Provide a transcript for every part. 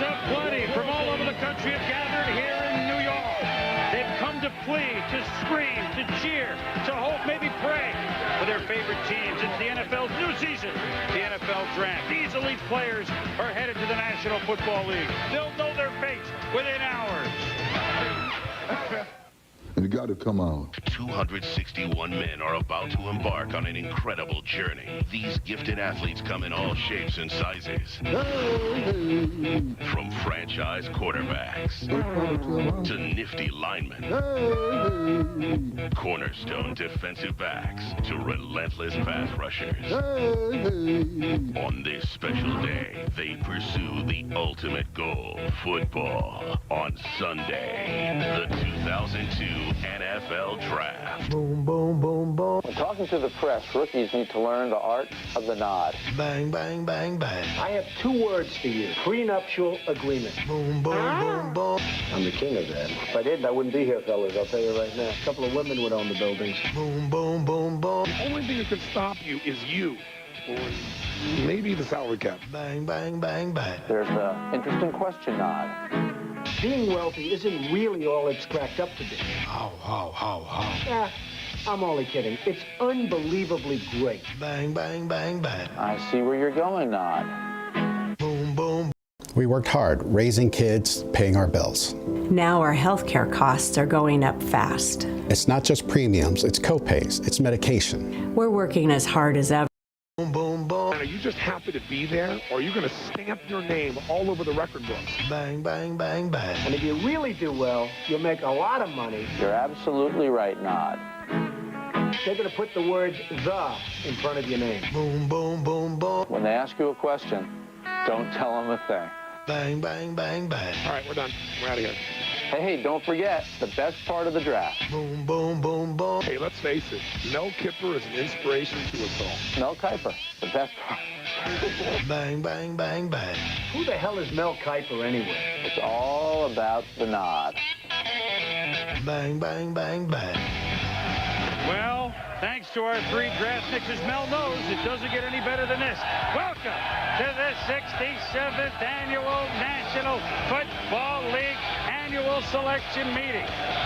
of plenty from all over the country have gathered here in New York. They've come to plead, to scream, to cheer, to hope, maybe pray for their favorite teams. It's the NFL's new season, the NFL Draft. These elite players are headed to the National Football League. They'll know their fates within hours. You got to come out. 261 men are about to embark on an incredible journey. These gifted athletes come in all shapes and sizes. From franchise quarterbacks to nifty linemen, cornerstone defensive backs to relentless pass rushers. On this special day, they pursue the ultimate goal, football. On Sunday, the 2002 NFL Draft. Boom, boom, boom, boom. When talking to the press, rookies need to learn the art of the nod. Bang, bang, bang, bang. I have 2 words for you. Prenuptial agreement. Boom, boom, boom, boom. I'm the king of that. If I didn't, I wouldn't be here, fellas. I'll tell you right now. A couple of women would own the buildings. Boom, boom, boom, boom. The only thing that can stop you is you. Or maybe the salary cap. Bang, bang, bang, bang. There's the interesting question nod. Being wealthy isn't really all it's cracked up to be. How. Yeah, I'm only kidding. It's unbelievably great. Bang, bang, bang, bang. I see where you're going, nod. Boom, boom. We worked hard, raising kids, paying our bills. Now our healthcare costs are going up fast. It's not just premiums, it's co-pays, it's medication. We're working as hard as ever. Boom, boom, boom. Are you just happy to be there, or are you going to stamp your name all over the record books? Bang, bang, bang, bang. And if you really do well, you'll make a lot of money. You're absolutely right, nod. They're going to put the word "the" in front of your name. Boom, boom, boom, boom. When they ask you a question, don't tell them a thing. Bang, bang, bang, bang. All right, we're done. We're out of here. Hey, don't forget, the best part of the draft. Boom, boom, boom, boom. Hey, let's face it. Mel Kiper is an inspiration to us all. Mel Kiper, the best part. Bang, bang, bang, bang. Who the hell is Mel Kiper anyway? It's all about the nod. Bang, bang, bang, bang. Well, thanks to our 3 draft mixers, Mel knows it doesn't get any better than this. Welcome to the 67th Annual National Football League Annual Selection Meeting.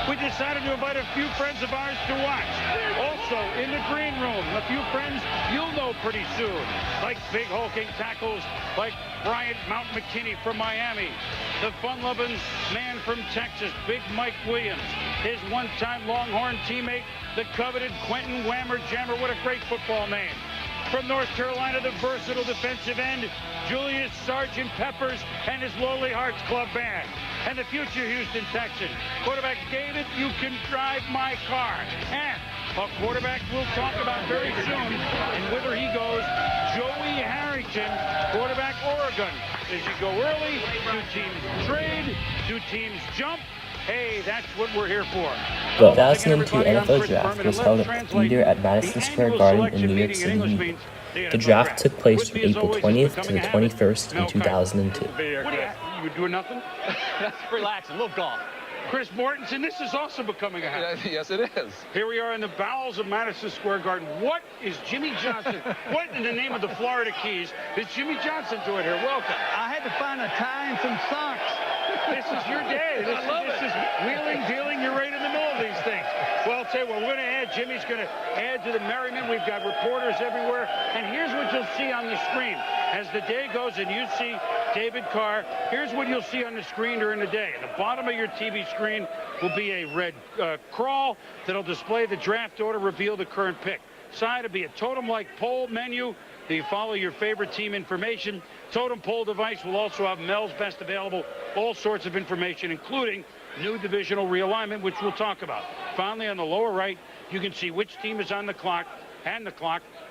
We decided to invite a few friends of ours to watch. Also, in the green room, a few friends you'll know pretty soon, like big hulking tackles like Bryant Mount McKinney from Miami, the fun-loving man from Texas, Big Mike Williams, his one-time Longhorn teammate, the coveted Quentin Whammer Jammer. What a great football name. From North Carolina, the versatile defensive end, Julius Peppers and his Lowly Hearts Club Band. And the future Houston Texan, quarterback David, you can drive my car. And a quarterback we'll talk about very soon, and whither he goes, Joey Harrington, quarterback Oregon. Does he go early? Do teams trade? Do teams jump? Hey, that's what we're here for. The 2002 NFL Draft was held at the theater at Madison Square Garden in New York City, New York. The draft took place from April 20th to the 21st in 2002. You doing nothing? Relax, a little golf. Chris Mortensen, this is also becoming a habit. Yes, it is. Here we are in the bowels of Madison Square Garden. What is Jimmy Johnson, what in the name of the Florida Keys is Jimmy Johnson doing here? Welcome. I had to find a tie and some socks. This is your day. This is wheeling, dealing. You're right in the middle of these things. Well, I'll tell you what, we're going to add. Jimmy's going to add to the merriment. We've got reporters everywhere. And here's what you'll see on the screen. As the day goes and you see David Carr, here's what you'll see on the screen during the day. At the bottom of your TV screen will be a red crawl that'll display the draft order, reveal the current pick. Side will be a totem-like poll menu. You follow your favorite team information. Totem poll device will also have Mel's best available, all sorts of information, including new divisional realignment, which we'll talk about. Finally, on the lower right, you can see which team is on the clock,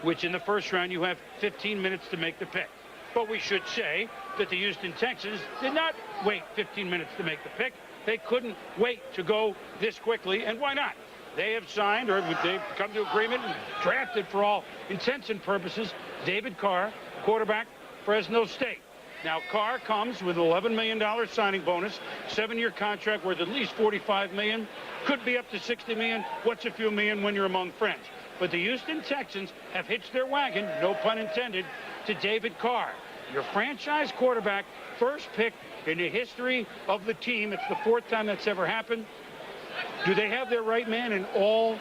which in the first round you have 15 minutes to make the pick. But we should say that the Houston Texans did not wait 15 minutes to make the pick. They couldn't wait to go this quickly, and why not? They have signed, or they've come to agreement and drafted, for all intents and purposes, David Carr, quarterback, Fresno State. Now, Carr comes with an $11 million signing bonus, 7-year contract worth at least $45 million, could be up to $60 million. What's a few million when you're among friends? But the Houston Texans have hitched their wagon, no pun intended, to David Carr. your franchise quarterback, first pick in the history of the team. It's the 4th time that's ever happened. Do they have their right man in all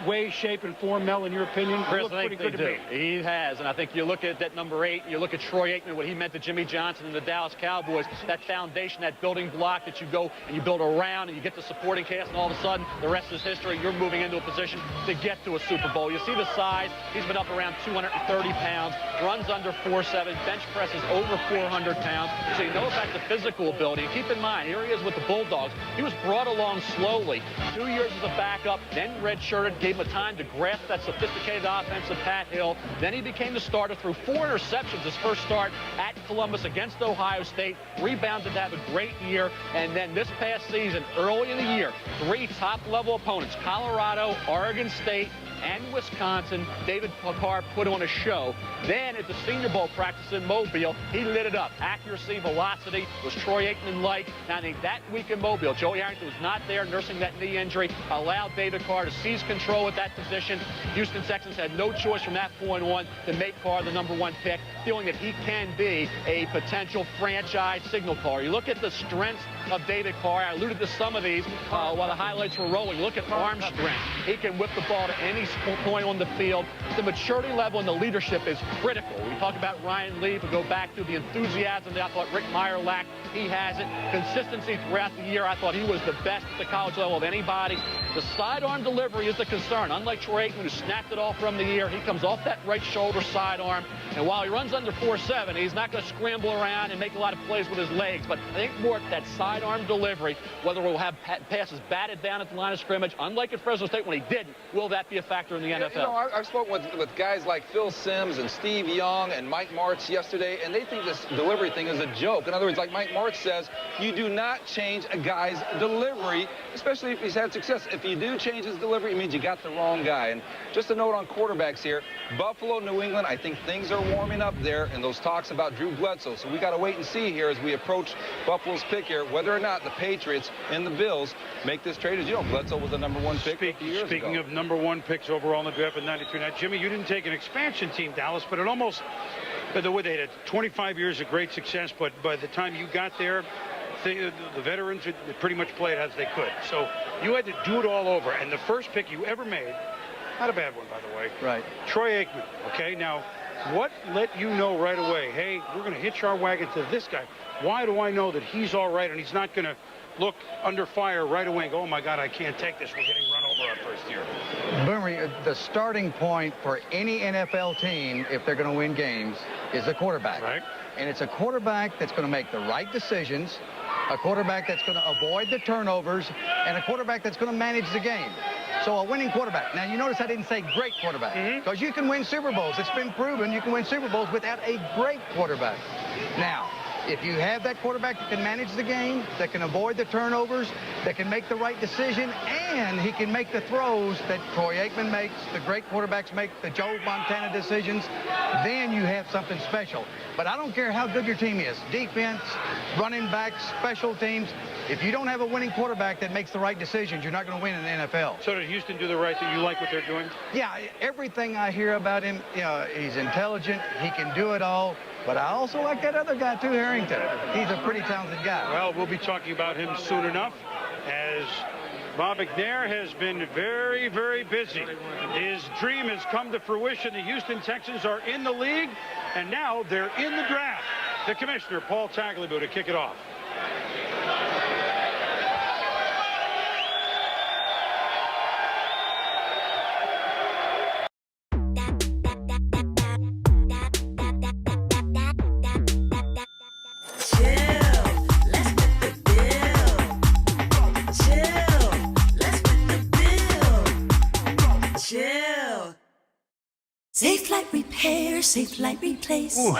way, shape, and form, Mel, in your opinion? Chris, I think they do. He has, and I think you look at that number 8, you look at Troy Aikman, what he meant to Jimmy Johnson and the Dallas Cowboys, that foundation, that building block that you go and you build around and you get the supporting cast, and all of a sudden, the rest is history. You're moving into a position to get to a Super Bowl. You see the size. He's been up around 230 pounds, runs under 4'7", bench presses over 400 pounds. So you know about the physical ability. And keep in mind, here he is with the Bulldogs. He was brought along slowly. 2 years as a backup, then redshirted, gave him a time to grasp that sophisticated offense of Pat Hill. Then he became the starter, threw 4 interceptions his first start at Columbus against Ohio State, rebounded to have a great year, and then this past season, early in the year, 3 top-level opponents, Colorado, Oregon State, and Wisconsin. David Carr put on a show. Then at the Senior Bowl practice in Mobile, he lit it up. Accuracy, velocity was Troy Aikman-like. Now, I think that week in Mobile, Joey Harrington was not there, nursing that knee injury, allowed David Carr to seize control at that position. Houston Texans had no choice from that point on to make Carr the #1 pick, feeling that he can be a potential franchise signal caller. You look at the strengths of David Carr. I alluded to some of these while the highlights were rolling. Look at arm strength. He can whip the ball to any point on the field. The maturity level and the leadership is critical. We talk about Ryan Lee, but go back to the enthusiasm that I thought Rick Meyer lacked. He has it. Consistency throughout the year. I thought he was the best at the college level of anybody. The sidearm delivery is the concern. Unlike Troy Aikman, who snapped it off from the ear, he comes off that right shoulder sidearm. And while he runs under 4'7", he's not going to scramble around and make a lot of plays with his legs. But I think more that sidearm delivery, whether we'll have passes batted down at the line of scrimmage, unlike at Fresno State when he didn't, will that be a factor in the NFL? You know, I've spoken with guys like Phil Simms and Steve Young and Mike Martz yesterday, and they think this delivery thing is a joke. In other words, like Mike Martz says, you do not change a guy's delivery, especially if he's had success. If you do change his delivery, it means you got the wrong guy. And just a note on quarterbacks here, Buffalo, New England, I think things are warming up there, and those talks about Drew Bledsoe. So we got to wait and see here as we approach Buffalo's pick here, whether or not the Patriots and the Bills make this trade. As you know, Bledsoe was the #1 pick a few years ago. Speaking of #1 picks overall in the draft in '93. Now, Jimmy, you didn't take an expansion team, Dallas, but it almost, the way they had 25 years of great success, but by the time you got there, the veterans had pretty much played as they could. So you had to do it all over. And the first pick you ever made, not a bad one, by the way. Right. Troy Aikman. Okay, now, what let you know right away, hey, we're going to hitch our wagon to this guy? Why do I know that he's all right and he's not going to look under fire right away and go, oh, my God, I can't take this. We're getting run over our first year. Boomer, the starting point for any NFL team, if they're going to win games, is the quarterback. Right. And it's a quarterback that's going to make the right decisions, a quarterback that's going to avoid the turnovers, and a quarterback that's going to manage the game. So a winning quarterback. Now, you notice I didn't say great quarterback, because you can win Super Bowls. It's been proven you can win Super Bowls without a great quarterback. Now, if you have that quarterback that can manage the game, that can avoid the turnovers, that can make the right decision, and he can make the throws that Troy Aikman makes, the great quarterbacks make, the Joe Montana decisions, then you have something special. But I don't care how good your team is, defense, running backs, special teams, if you don't have a winning quarterback that makes the right decisions, you're not going to win in the NFL. So did Houston do the right thing? You like what they're doing? Yeah, everything I hear about him, you know, he's intelligent, he can do it all. But I also like that other guy, too, Harrington. He's a pretty talented guy. Well, we'll be talking about him soon enough, as Bob McNair has been very, very busy. His dream has come to fruition. The Houston Texans are in the league, and now they're in the draft. The commissioner, Paul Tagliabue, to kick it off. Safe Light Repair, Safe Light Replace. Ooh,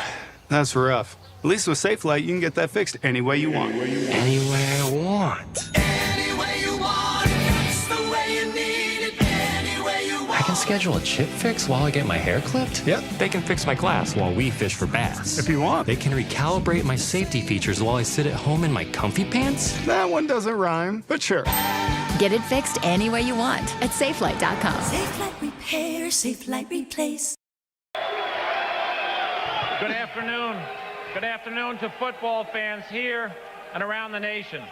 that's rough. At least with Safe Light, you can get that fixed any way you want. Any way I want. Any way you want it, that's the way you need it. Any way you want I can schedule a chip fix while I get my hair clipped? Yep. They can fix my glass while we fish for bass. If you want. They can recalibrate my safety features while I sit at home in my comfy pants? That one doesn't rhyme, but sure. Get it fixed any way you want at SafeLight.com. Safe Light Repair, Safe Light Replace. Good afternoon. Good afternoon to football fans here and around the nation.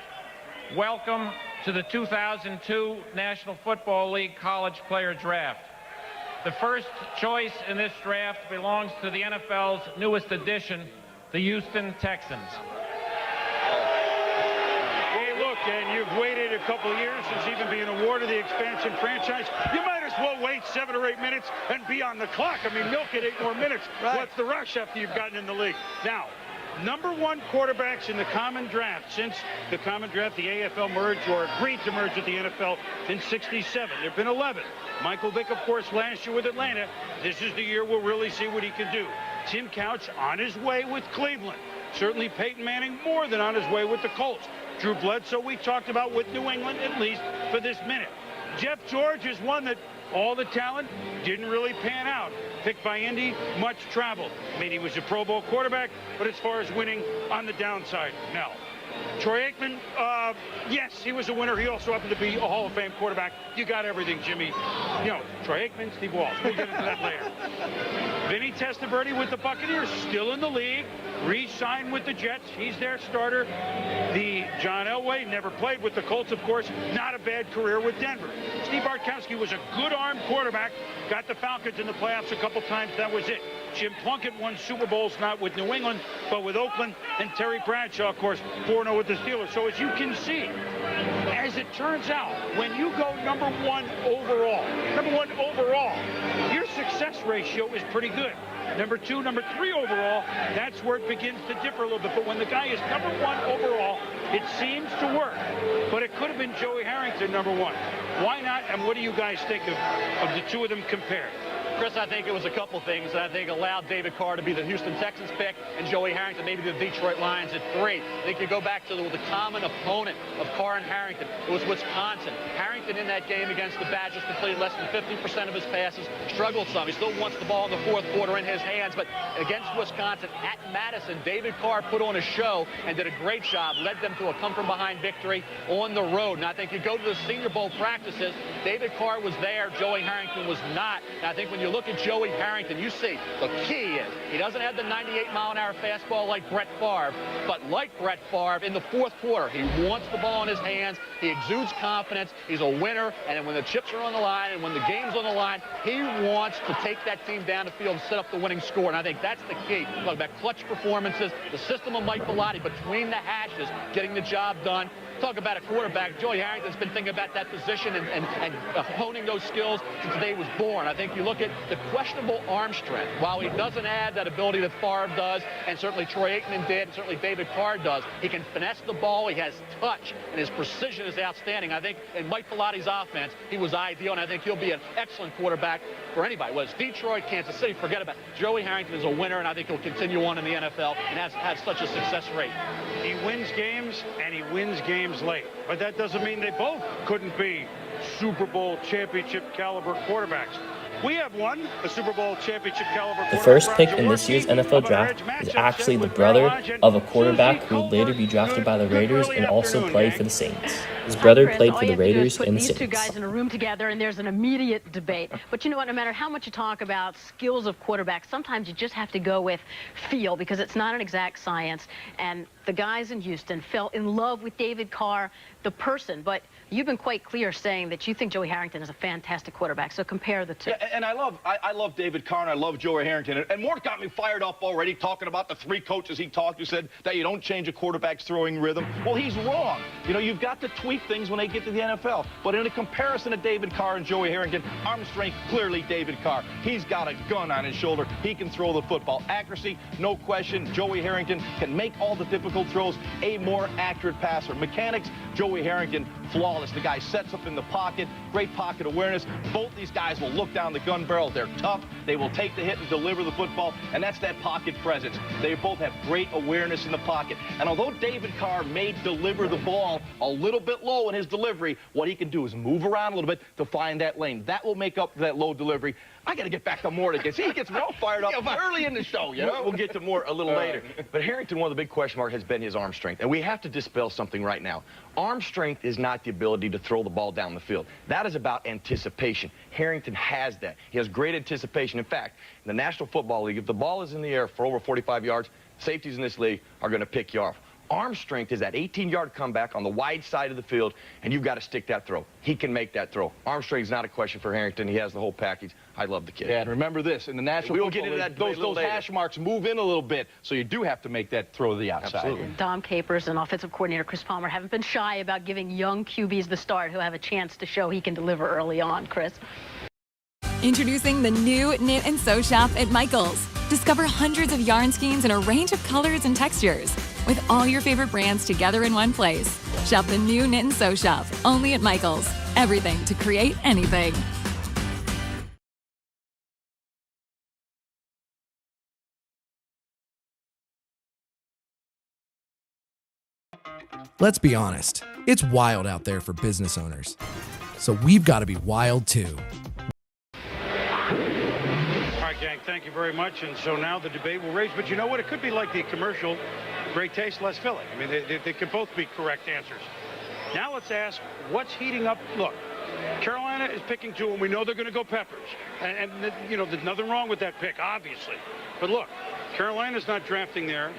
Welcome to the 2002 National Football League College Player Draft. The first choice in this draft belongs to the NFL's newest addition, the Houston Texans. Hey, look, and you've waited a couple of years since even being awarded the expansion franchise. You might as well wait 7 or 8 minutes and be on the clock. I mean, milk it 8 more minutes. Right. What's the rush after you've gotten in the league? Now, #1 quarterbacks in the common draft since the common draft, the AFL merged or agreed to merge with the NFL in '67. There have been 11. Michael Vick, of course, last year with Atlanta. This is the year we'll really see what he can do. Tim Couch on his way with Cleveland. Certainly Peyton Manning more than on his way with the Colts. Drew Bledsoe we talked about with New England, at least for this minute. Jeff George is one that all the talent didn't really pan out. Picked by Indy, much traveled. I mean, he was a Pro Bowl quarterback, but as far as winning, on the downside, no. Troy Aikman, yes, he was a winner. He also happened to be a Hall of Fame quarterback. You got everything, Jimmy. You know, Troy Aikman, Steve Walsh. We'll get into that later. Vinny Testaverde with the Buccaneers, still in the league. Re-signed with the Jets. He's their starter. The John Elway, never played with the Colts, of course. Not a bad career with Denver. Steve Bartkowski was a good-armed quarterback. Got the Falcons in the playoffs a couple times. That was it. Jim Plunkett won Super Bowls, not with New England, but with Oakland. And Terry Bradshaw, of course, 4-0 with the Steelers. So as you can see, as it turns out, when you go #1 overall, your success ratio is pretty good. #2, #3 overall, that's where it begins to differ a little bit. But when the guy is #1 overall, it seems to work. But it could have been Joey Harrington #1. Why not? And what do you guys think of the two of them compared? Chris, I think it was a couple things that I think allowed David Carr to be the Houston Texans pick and Joey Harrington maybe the Detroit Lions at 3. I think you go back to the common opponent of Carr and Harrington. It was Wisconsin. Harrington in that game against the Badgers completed less than 50% of his passes, struggled some. He still wants the ball in the fourth quarter in his hands, but against Wisconsin at Madison, David Carr put on a show and did a great job, led them to a come-from-behind victory on the road. And I think you go to the Senior Bowl practices, David Carr was there, Joey Harrington was not. And I think when you look at Joey Harrington, you see the key is he doesn't have the 98-mile-an-hour fastball like Brett Favre, but like Brett Favre, in the fourth quarter, he wants the ball in his hands, he exudes confidence, he's a winner, and when the chips are on the line and when the game's on the line, he wants to take that team down the field and set up the winning score, and I think that's the key. Talk about clutch performances, the system of Mike Bellotti between the hashes, getting the job done. Talk about a quarterback. Joey Harrington's been thinking about that position and honing those skills since the day he was born. I think you look at the questionable arm strength. While he doesn't have that ability that Favre does, and certainly Troy Aikman did, and certainly David Carr does, he can finesse the ball, he has touch, and his precision is outstanding. I think in Mike Bellotti's offense, he was ideal, and I think he'll be an excellent quarterback for anybody. Whether it's Detroit, Kansas City, forget about it. Joey Harrington is a winner, and I think he'll continue on in the NFL and has had such a success rate. He wins games, and he wins games late. But that doesn't mean they both couldn't be Super Bowl championship caliber quarterbacks. We have one, a Super Bowl championship caliber. The first pick in this year's NFL draft is actually the brother of a quarterback who would later be drafted by the Raiders and also play for the Saints. His brother played for the Raiders and the Saints. These two guys in a room together, and there's an immediate debate. But you know what? No matter how much you talk about skills of quarterbacks, sometimes you just have to go with feel because it's not an exact science. And the guys in Houston fell in love with David Carr, the person. But you've been quite clear saying that you think Joey Harrington is a fantastic quarterback. So compare the two. Yeah, and I love David Carr and I love Joey Harrington. And Mort got me fired up already talking about the 3 coaches he talked to said that you don't change a quarterback's throwing rhythm. Well, he's wrong. You know, you've got to tweak things when they get to the NFL. But in a comparison to David Carr and Joey Harrington, arm strength, clearly David Carr. He's got a gun on his shoulder. He can throw the football. Accuracy, no question. Joey Harrington can make all the difficult throws, a more accurate passer. Mechanics, Joey Harrington, flawless. The guy sets up in the pocket, great pocket awareness. Both these guys will look down the gun barrel. They're tough. They will take the hit and deliver the football, and that's that pocket presence. They both have great awareness in the pocket. And although David Carr may deliver the ball a little bit bit low in his delivery, what he can do is move around a little bit to find that lane. That will make up for that low delivery. I got to get back to Moore again. See, he gets me all fired up early in the show, you know? We'll get to Moore a little later. But Harrington, one of the big question marks has been his arm strength. And we have to dispel something right now. Arm strength is not the ability to throw the ball down the field. That is about anticipation. Harrington has that. He has great anticipation. In fact, in the National Football League, if the ball is in the air for over 45 yards, safeties in this league are going to pick you off. Arm strength is that 18-yard comeback on the wide side of the field, and you've got to stick that throw. He can make that throw. Arm strength is not a question for Harrington. He has the whole package. I love the kid. Yeah, and remember this, in the National Football League, those hash marks move in a little bit, so you do have to make that throw to the outside. Absolutely. Dom Capers and offensive coordinator Chris Palmer haven't been shy about giving young QBs the start who have a chance to show he can deliver early on, Chris. Introducing the new Knit and Sew Shop at Michael's. Discover hundreds of yarn schemes in a range of colors and textures, with all your favorite brands together in one place. Shop the new Knit and Sew Shop, only at Michael's. Everything to create anything. Let's be honest, it's wild out there for business owners. So we've got to be wild too. All right, gang, thank you very much. And so now the debate will rage. But you know what? It could be like the commercial, great taste, less filling. I mean, they could both be correct answers. Now let's ask, what's heating up? Look, Carolina is picking 2, and we know they're going to go Peppers. And you know, there's nothing wrong with that pick, obviously. But look, Carolina's not drafting there.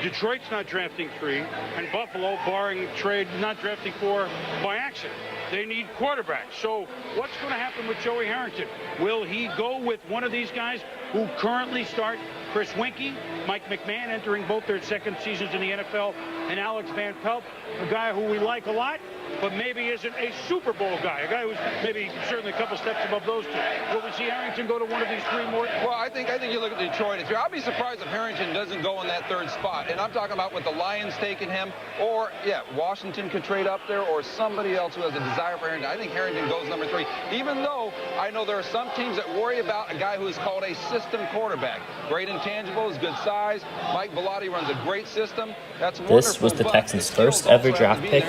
Detroit's not drafting 3, and Buffalo, barring trade, not drafting 4 by accident. They need quarterbacks. So what's going to happen with Joey Harrington? Will he go with one of these guys who currently start? Chris Winkie, Mike McMahon entering both their second seasons in the NFL, and Alex Van Pelt, a guy who we like a lot, but maybe isn't a Super Bowl guy, a guy who's maybe certainly a couple steps above those 2. Will we see Harrington go to one of these 3 more? Well, I think you look at Detroit. I'll be surprised if Harrington doesn't go in that 3rd spot. And I'm talking about with the Lions taking him, or, yeah, Washington could trade up there, or somebody else who has a desire for Harrington. I think Harrington goes number 3, even though I know there are some teams that worry about a guy who is called a system quarterback. Great intangibles, good size. Mike Bellotti runs a great system. That's wonderful. This was the Texans' first ever draft pick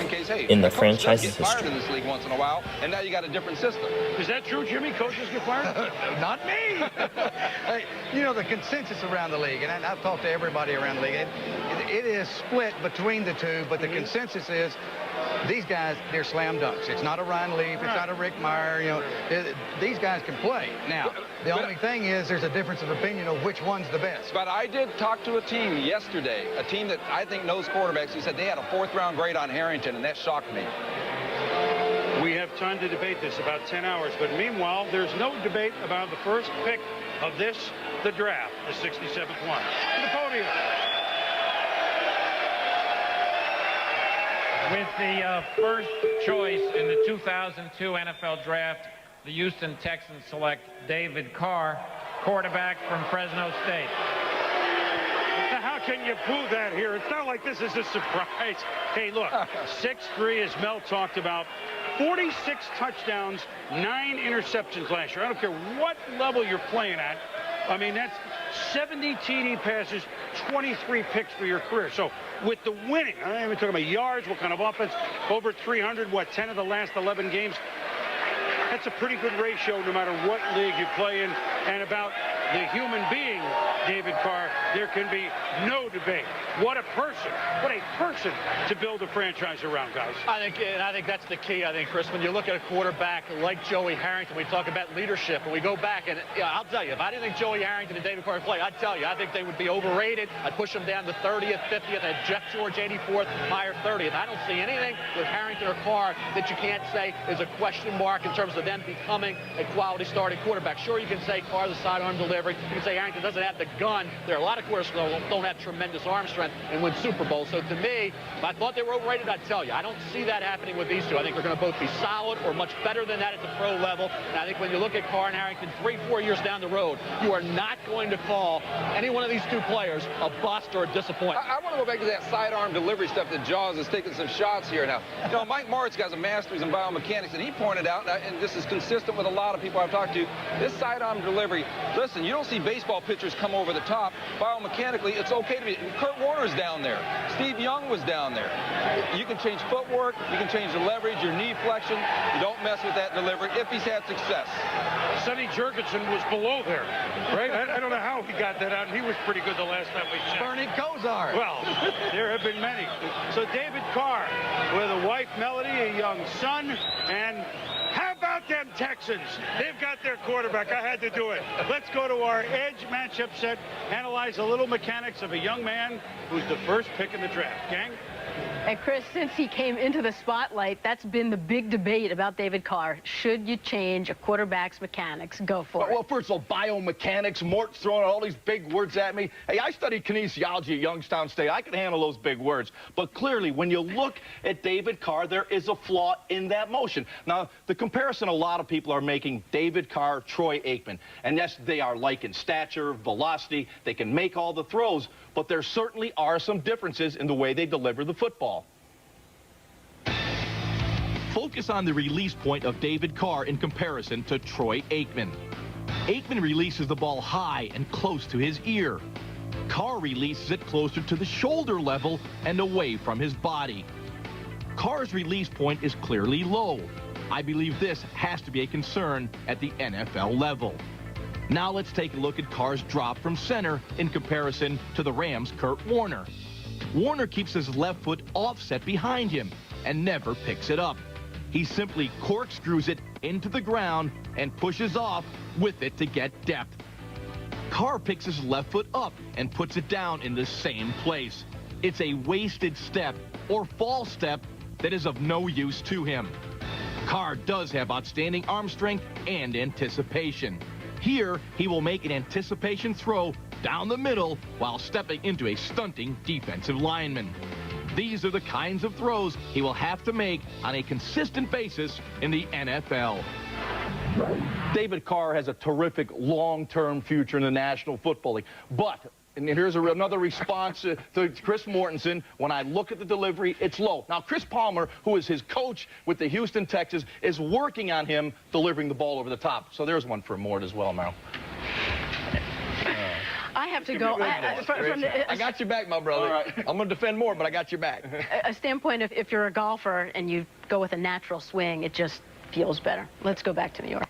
in the franchise's history. In this league once in a while, and now you got a different system. Is that true, Jimmy? Coaches get fired? Not me. Hey, you know, the consensus around the league, and I've talked to everybody around the league, it is split between the 2, but the consensus is these guys, they're slam dunks. It's not a Ryan Leaf. It's not a Rick Meyer. You know, these guys can play. Now, the only thing is there's a difference of opinion of which one's the best. But I did talk to a team yesterday, a team that I think knows quarterbacks, who said they had a 4th-round grade on Harrington, and that shocked me. We have time to debate this, about 10 hours. But meanwhile, there's no debate about the first pick of the draft, the 67th one. To the podium. With the first choice in the 2002 NFL Draft, the Houston Texans select David Carr, quarterback from Fresno State. Now, how can you boo that here? It's not like this is a surprise. Hey, look, 6'3", as Mel talked about, 46 touchdowns, 9 interceptions last year. I don't care what level you're playing at. I mean, that's 70 TD passes, 23 picks for your career. So with the winning, I'm not even talking about yards, what kind of offense, over 300, 10 of the last 11 games. That's a pretty good ratio no matter what league you play in. And about the human being, David Carr, there can be no debate. What a person to build a franchise around, guys. I think that's the key, Chris. When you look at a quarterback like Joey Harrington, we talk about leadership, and we go back, and I'll tell you, if I didn't think Joey Harrington and David Carr play, I'd tell you, I think they would be overrated. I'd push them down to 30th, 50th, and Jeff George 84th, Meyer 30th. I don't see anything with Harrington or Carr that you can't say is a question mark in terms of them becoming a quality starting quarterback. Sure, you can say Carr's a sidearm delivery. You can say Harrington doesn't have the gun. There are a lot of quarterbacks that don't have tremendous arm strength and win Super Bowls. So to me, if I thought they were overrated, I'd tell you. I don't see that happening with these 2. I think they're going to both be solid or much better than that at the pro level. And I think when you look at Carr and Harrington 3-4 years down the road, you are not going to call any one of these 2 players a bust or a disappointment. I want to go back to that sidearm delivery stuff that Jaws is taking some shots here now. You know, Mike Martz has a master's in biomechanics, and he pointed out, and this is consistent with a lot of people I've talked to, this sidearm delivery, listen, you don't see baseball pitchers come over the top. Biomechanically, it's okay to be. Kurt Warner's down there. Steve Young was down there. You can change footwork. You can change the leverage, your knee flexion. You don't mess with that delivery if he's had success. Sonny Jurgensen was below there, right? I don't know how he got that out, and he was pretty good the last time we checked. Bernie Kosar. Well, there have been many. So David Carr with a wife, Melody, a young son, and how about them Texans? They've got their quarterback. I had to do it. Let's go to our edge matchup set, analyze a little mechanics of a young man who's the first pick in the draft. Gang? And Chris, since he came into the spotlight, that's been the big debate about David Carr. Should you change a quarterback's mechanics? Go for it. Well, first of all, biomechanics. Mort's throwing all these big words at me. Hey, I studied kinesiology at Youngstown State. I can handle those big words. But clearly, when you look at David Carr, there is a flaw in that motion. Now, the comparison a lot of people are making, David Carr, Troy Aikman. And yes, they are like in stature, velocity. They can make all the throws. But there certainly are some differences in the way they deliver the football. Focus on the release point of David Carr in comparison to Troy Aikman. Aikman releases the ball high and close to his ear. Carr releases it closer to the shoulder level and away from his body. Carr's release point is clearly low. I believe this has to be a concern at the NFL level. Now let's take a look at Carr's drop from center in comparison to the Rams' Kurt Warner. Warner keeps his left foot offset behind him and never picks it up. He simply corkscrews it into the ground and pushes off with it to get depth. Carr picks his left foot up and puts it down in the same place. It's a wasted step or false step that is of no use to him. Carr does have outstanding arm strength and anticipation. Here, he will make an anticipation throw down the middle while stepping into a stunting defensive lineman. These are the kinds of throws he will have to make on a consistent basis in the NFL. David Carr has a terrific long-term future in the National Football League. But, and here's another response to Chris Mortensen, when I look at the delivery, it's low. Now, Chris Palmer, who is his coach with the Houston Texans, is working on him delivering the ball over the top. So there's one for Mort as well, Meryl. I have to go. I got your back, my brother. Right. I'm going to defend more, but I got your back. A standpoint, if you're a golfer and you go with a natural swing, it just feels better. Let's go back to New York.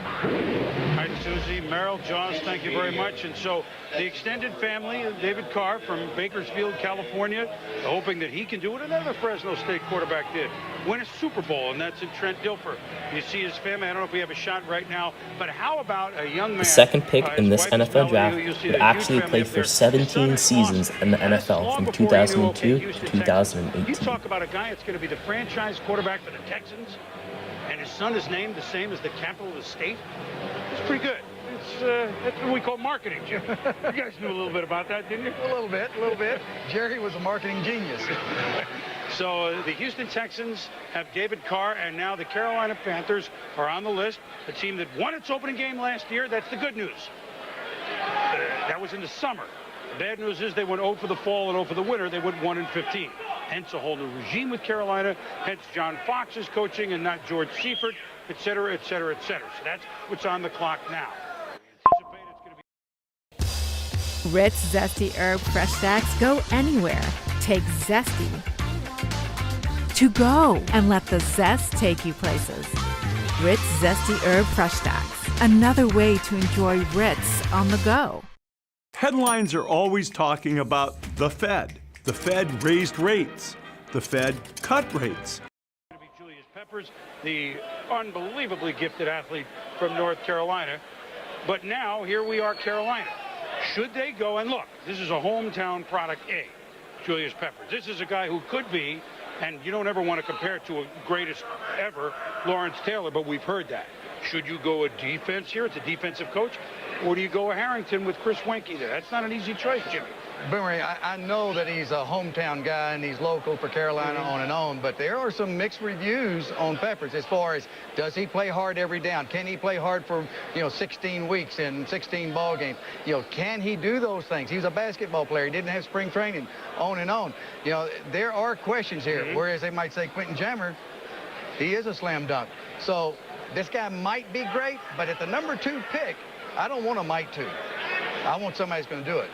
All right, Susie, Merrill, Jaws, thank you very much. And so the extended family of David Carr from Bakersfield, California, hoping that he can do what another Fresno State quarterback did, win a Super Bowl, and that's in Trent Dilfer. You see his family. I don't know if we have a shot right now, but how about a young man? The second pick in this NFL draft would actually play for 17 seasons in the NFL from 2002 to 2018. You talk about a guy that's going to be the franchise quarterback for the Texans, and his son is named the same as the capital of the state. It's pretty good. That's what we call marketing, Jim. You guys knew a little bit about that, didn't you? A little bit. Jerry was a marketing genius. So the Houston Texans have David Carr, and now the Carolina Panthers are on the list. A team that won its opening game last year. That's the good news. That was in the summer. The bad news is they went 0 for the fall and 0 for the winter. They went 1-15. Hence a whole new regime with Carolina. Hence John Fox is coaching and not George Seifert, et cetera, et cetera, et cetera. So that's what's on the clock now. Ritz Zesty Herb Fresh Stacks go anywhere. Take Zesty to go and let the zest take you places. Ritz Zesty Herb Fresh Stacks, another way to enjoy Ritz on the go. Headlines are always talking about the Fed. The Fed raised rates. The Fed cut rates. Julius Peppers, the unbelievably gifted athlete from North Carolina. But now, here we are, Carolina. Should they go and look? This is a hometown product A, Julius Peppers. This is a guy who could be, and you don't ever want to compare it to a greatest ever, Lawrence Taylor, but we've heard that. Should you go a defense here? It's a defensive coach. Or do you go a Harrington with Chris Wenke there? That's not an easy choice, Jimmy. Boomery, I know that he's a hometown guy and he's local for Carolina on and on, but there are some mixed reviews on Peppers as far as, does he play hard every down? Can he play hard for, 16 weeks and 16 ball games? Can he do those things? He was a basketball player. He didn't have spring training, on and on. There are questions here, whereas they might say Quentin Jammer, he is a slam dunk. So this guy might be great, but at the number 2 pick, I don't want a might 2. I want somebody that's going to do it.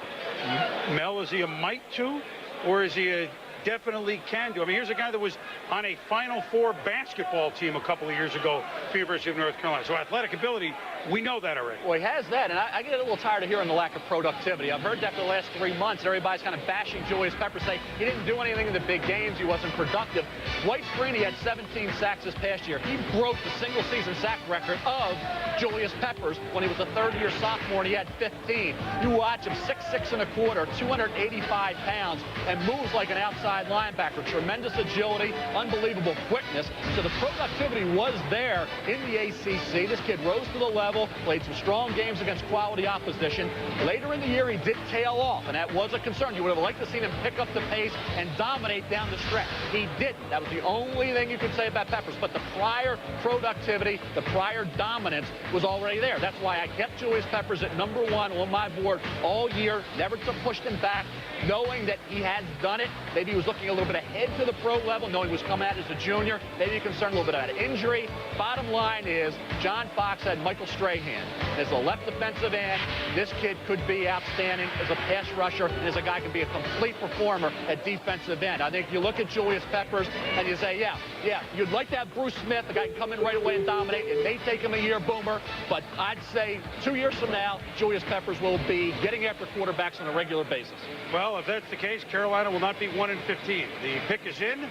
Mel, is he a might to, or is he a definitely can do? I mean, here's a guy that was on a Final Four basketball team a couple of years ago for the University of North Carolina. So athletic ability, we know that already. Well, he has that, and I get a little tired of hearing the lack of productivity. I've heard that for the last 3 months, and everybody's kind of bashing Julius Peppers, say he didn't do anything in the big games, he wasn't productive. Dwight Freeney had 17 sacks this past year. He broke the single-season sack record of Julius Peppers when he was a third-year sophomore, and he had 15. You watch him, 6'6" and a quarter, 285 pounds, and moves like an outside linebacker. Tremendous agility, unbelievable quickness. So the productivity was there in the ACC. This kid rose to the level, played some strong games against quality opposition. Later in the year, he did tail off, and that was a concern. You would have liked to see him pick up the pace and dominate down the stretch. He didn't. That was the only thing you could say about Peppers. But the prior productivity, the prior dominance was already there. That's why I kept Julius Peppers at #1 on my board all year. Never pushed him back, knowing that he had done it. Maybe he was looking a little bit ahead to the pro level, knowing he was coming out as a junior. Maybe concerned a little bit about injury. Bottom line is, John Fox had Michael Strahan as a left defensive end. This kid could be outstanding as a pass rusher, and as a guy can be a complete performer at defensive end. I think you look at Julius Peppers and you say, yeah, you'd like to have Bruce Smith, the guy can come in right away and dominate. It may take him a year, Boomer, but I'd say 2 years from now, Julius Peppers will be getting after quarterbacks on a regular basis. Well, if that's the case, Carolina will not be 1-15. The pick is in.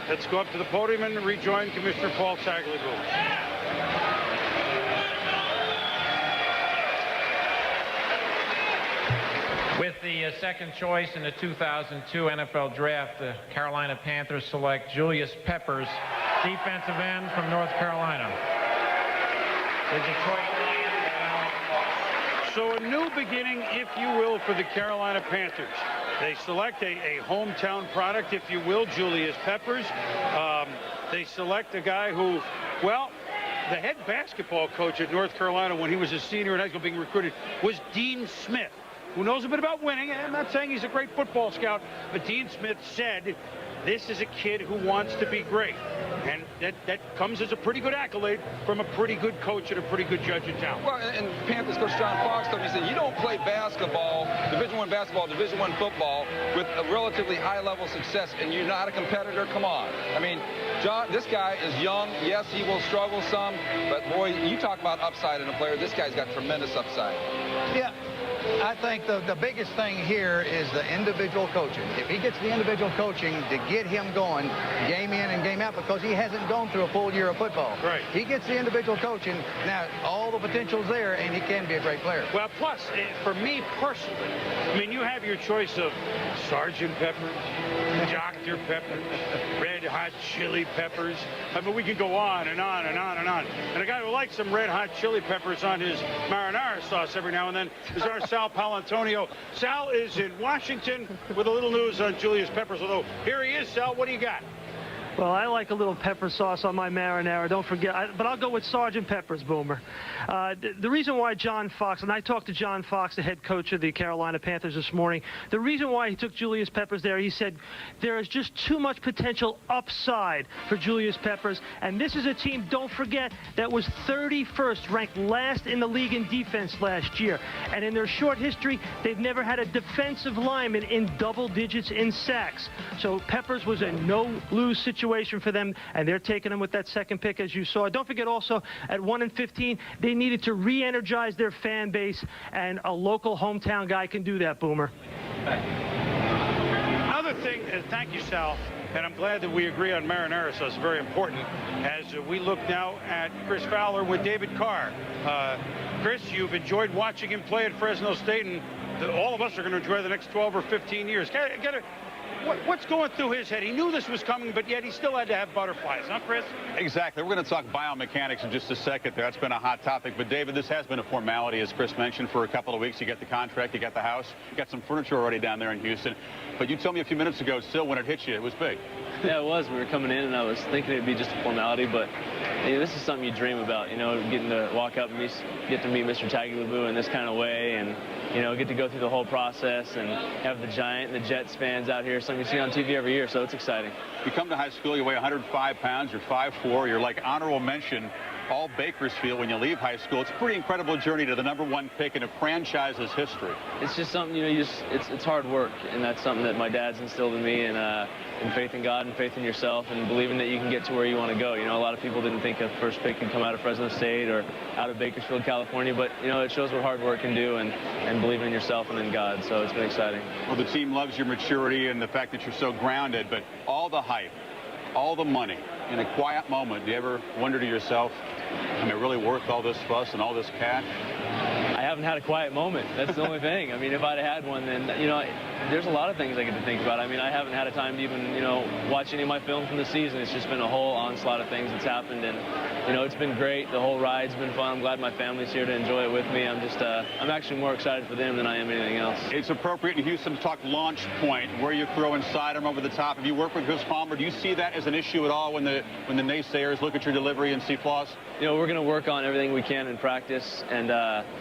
Let's go up to the podium and rejoin Commissioner Paul Tagliabue. With the second choice in the 2002 NFL Draft, the Carolina Panthers select Julius Peppers, defensive end from North Carolina. The Detroit Lions. So a new beginning, if you will, for the Carolina Panthers. They select a hometown product, if you will, Julius Peppers. They select a guy who, well, the head basketball coach at North Carolina when he was a senior in high school being recruited was Dean Smith, who knows a bit about winning. I'm not saying he's a great football scout, but Dean Smith said, this is a kid who wants to be great. And that comes as a pretty good accolade from a pretty good coach and a pretty good judge in town. Well, and Panthers coach John Fox told me, he said, you don't play basketball, Division I basketball, Division I football with a relatively high-level success, and you're not a competitor. Come on. I mean, John, this guy is young. Yes, he will struggle some, but boy, you talk about upside in a player. This guy's got tremendous upside. Yeah. I think the biggest thing here is the individual coaching. If he gets the individual coaching to get him going game in and game out, because he hasn't gone through a full year of football. Right. He gets the individual coaching. Now, all the potential's there, and he can be a great player. Well, plus, for me personally, I mean, you have your choice of Sergeant Peppers, Dr. Peppers, Red Hot Chili Peppers. I mean, we can go on and on and on and on. And a guy who likes some Red Hot Chili Peppers on his marinara sauce every now and then is our Sal Palantonio. Sal is in Washington with a little news on Julius Peppers. Although, here he is, Sal. What do you got? Well, I like a little pepper sauce on my marinara, don't forget. But I'll go with Sergeant Peppers, Boomer. The reason why John Fox, and I talked to John Fox, the head coach of the Carolina Panthers this morning, the reason why he took Julius Peppers there, he said, there is just too much potential upside for Julius Peppers. And this is a team, don't forget, that was 31st, ranked last in the league in defense last year. And in their short history, they've never had a defensive lineman in double digits in sacks. So Peppers was a no-lose situation for them, and they're taking them with that second pick, as you saw. Don't forget also, at 1-15, they needed to re-energize their fan base, and a local hometown guy can do that, Boomer. Another thing, thank you, Sal, and I'm glad that we agree on marinara sauce. It's very important as we look now at Chris Fowler with David Carr. Chris, you've enjoyed watching him play at Fresno State, and all of us are going to enjoy the next 12 or 15 years. What's going through his head? He knew this was coming, but yet he still had to have butterflies, huh, Chris? Exactly. We're going to talk biomechanics in just a second there. That's been a hot topic. But, David, this has been a formality, as Chris mentioned, for a couple of weeks. You get the contract, you got the house, you got some furniture already down there in Houston. But you told me a few minutes ago, still, when it hit you, it was big. Yeah, it was. We were coming in, and I was thinking it'd be just a formality, but this is something you dream about, getting to walk up and get to meet Mr. Tagliabue in this kind of way, and, get to go through the whole process and have the Giant and the Jets fans out here, something you see on TV every year, so it's exciting. You come to high school, you weigh 105 pounds, you're 5'4", you're like honorable mention all Bakersfield when you leave high school. It's a pretty incredible journey to the #1 pick in a franchise's history. It's just something, you know, it's hard work, and that's something that my dad's instilled in me, and faith in God and faith in yourself and believing that you can get to where you want to go. You know, a lot of people didn't think a first pick could come out of Fresno State or out of Bakersfield, California, but, you know, it shows what hard work can do and believing in yourself and in God, so it's been exciting. Well, the team loves your maturity and the fact that you're so grounded, but all the hype, all the money, in a quiet moment, do you ever wonder to yourself, am I really worth all this fuss and all this cash? I haven't had a quiet moment. That's the only thing. I mean, if I'd had one, then, you know, there's a lot of things I get to think about. I mean, I haven't had a time to even, you know, watch any of my film from the season. It's just been a whole onslaught of things that's happened, and, you know, it's been great. The whole ride's been fun. I'm glad my family's here to enjoy it with me. I'm just, I'm actually more excited for them than I am anything else. It's appropriate in Houston to talk launch point, where you throw inside them over the top. Have you worked with Chris Palmer? Do you see that as an issue at all when the naysayers look at your delivery and see flaws? You know, we're going to work on everything we can in practice, and,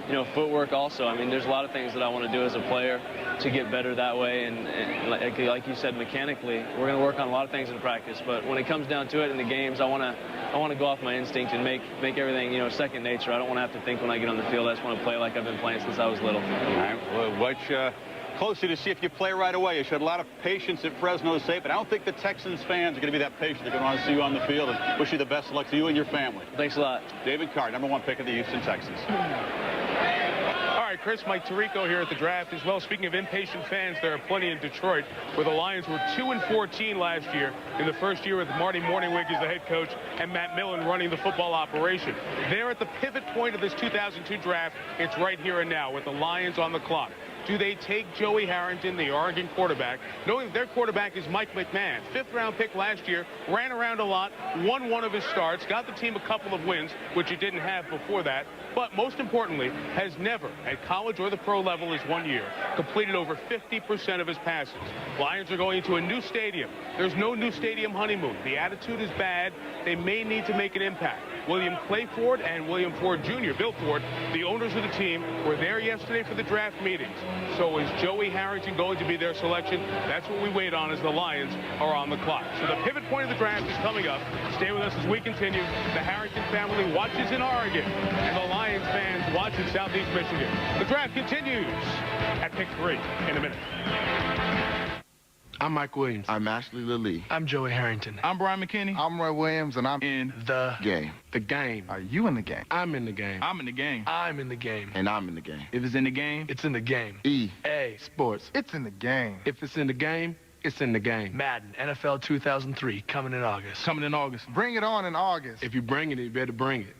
you know, footwork also. I mean, there's a lot of things that I want to do as a player to get better that way, and like you said, mechanically, we're going to work on a lot of things in practice. But when it comes down to it in the games, I want to go off my instinct and make everything, you know, second nature. I don't want to have to think when I get on the field. I just want to play like I've been playing since I was little. All right. Well, watch closely to see if you play right away. You showed a lot of patience at Fresno State, but I don't think the Texans fans are going to be that patient. They're going to want to see you on the field, and wish you the best of luck to you and your family. Thanks a lot. David Carr, #1 pick of the Houston Texans. All right, Chris, Mike Tirico here at the draft as well. Speaking of impatient fans, there are plenty in Detroit, where the Lions were 2-14 last year in the first year with Marty Morningwig as the head coach and Matt Millen running the football operation. They're at the pivot point of this 2002 draft. It's right here and now with the Lions on the clock. Do they take Joey Harrington, the Oregon quarterback, knowing their quarterback is Mike McMahon, 5th-round pick last year, ran around a lot, won one of his starts, got the team a couple of wins, which he didn't have before that, but most importantly, has never, at college or the pro level, his 1 year, completed over 50% of his passes. Lions are going into a new stadium. There's no new stadium honeymoon. The attitude is bad. They may need to make an impact. William Clay Ford and William Ford Jr., Bill Ford, the owners of the team, were there yesterday for the draft meetings. So is Joey Harrington going to be their selection? That's what we wait on as the Lions are on the clock. So the pivot point of the draft is coming up. Stay with us as we continue. The Harrington family watches in Oregon, and the Lions fans watch in Southeast Michigan. The draft continues at pick 3 in a minute. I'm Mike Williams. I'm Ashley Lilly. I'm Joey Harrington. I'm Brian McKinney. I'm Roy Williams, and I'm in the game. The game. Are you in the game? I'm in the game. I'm in the game. I'm in the game. And I'm in the game. If it's in the game, it's in the game. EA Sports. It's in the game. If it's in the game, it's in the game. Madden, NFL 2003, coming in August. Coming in August. Bring it on in August. If you bring it, you better bring it.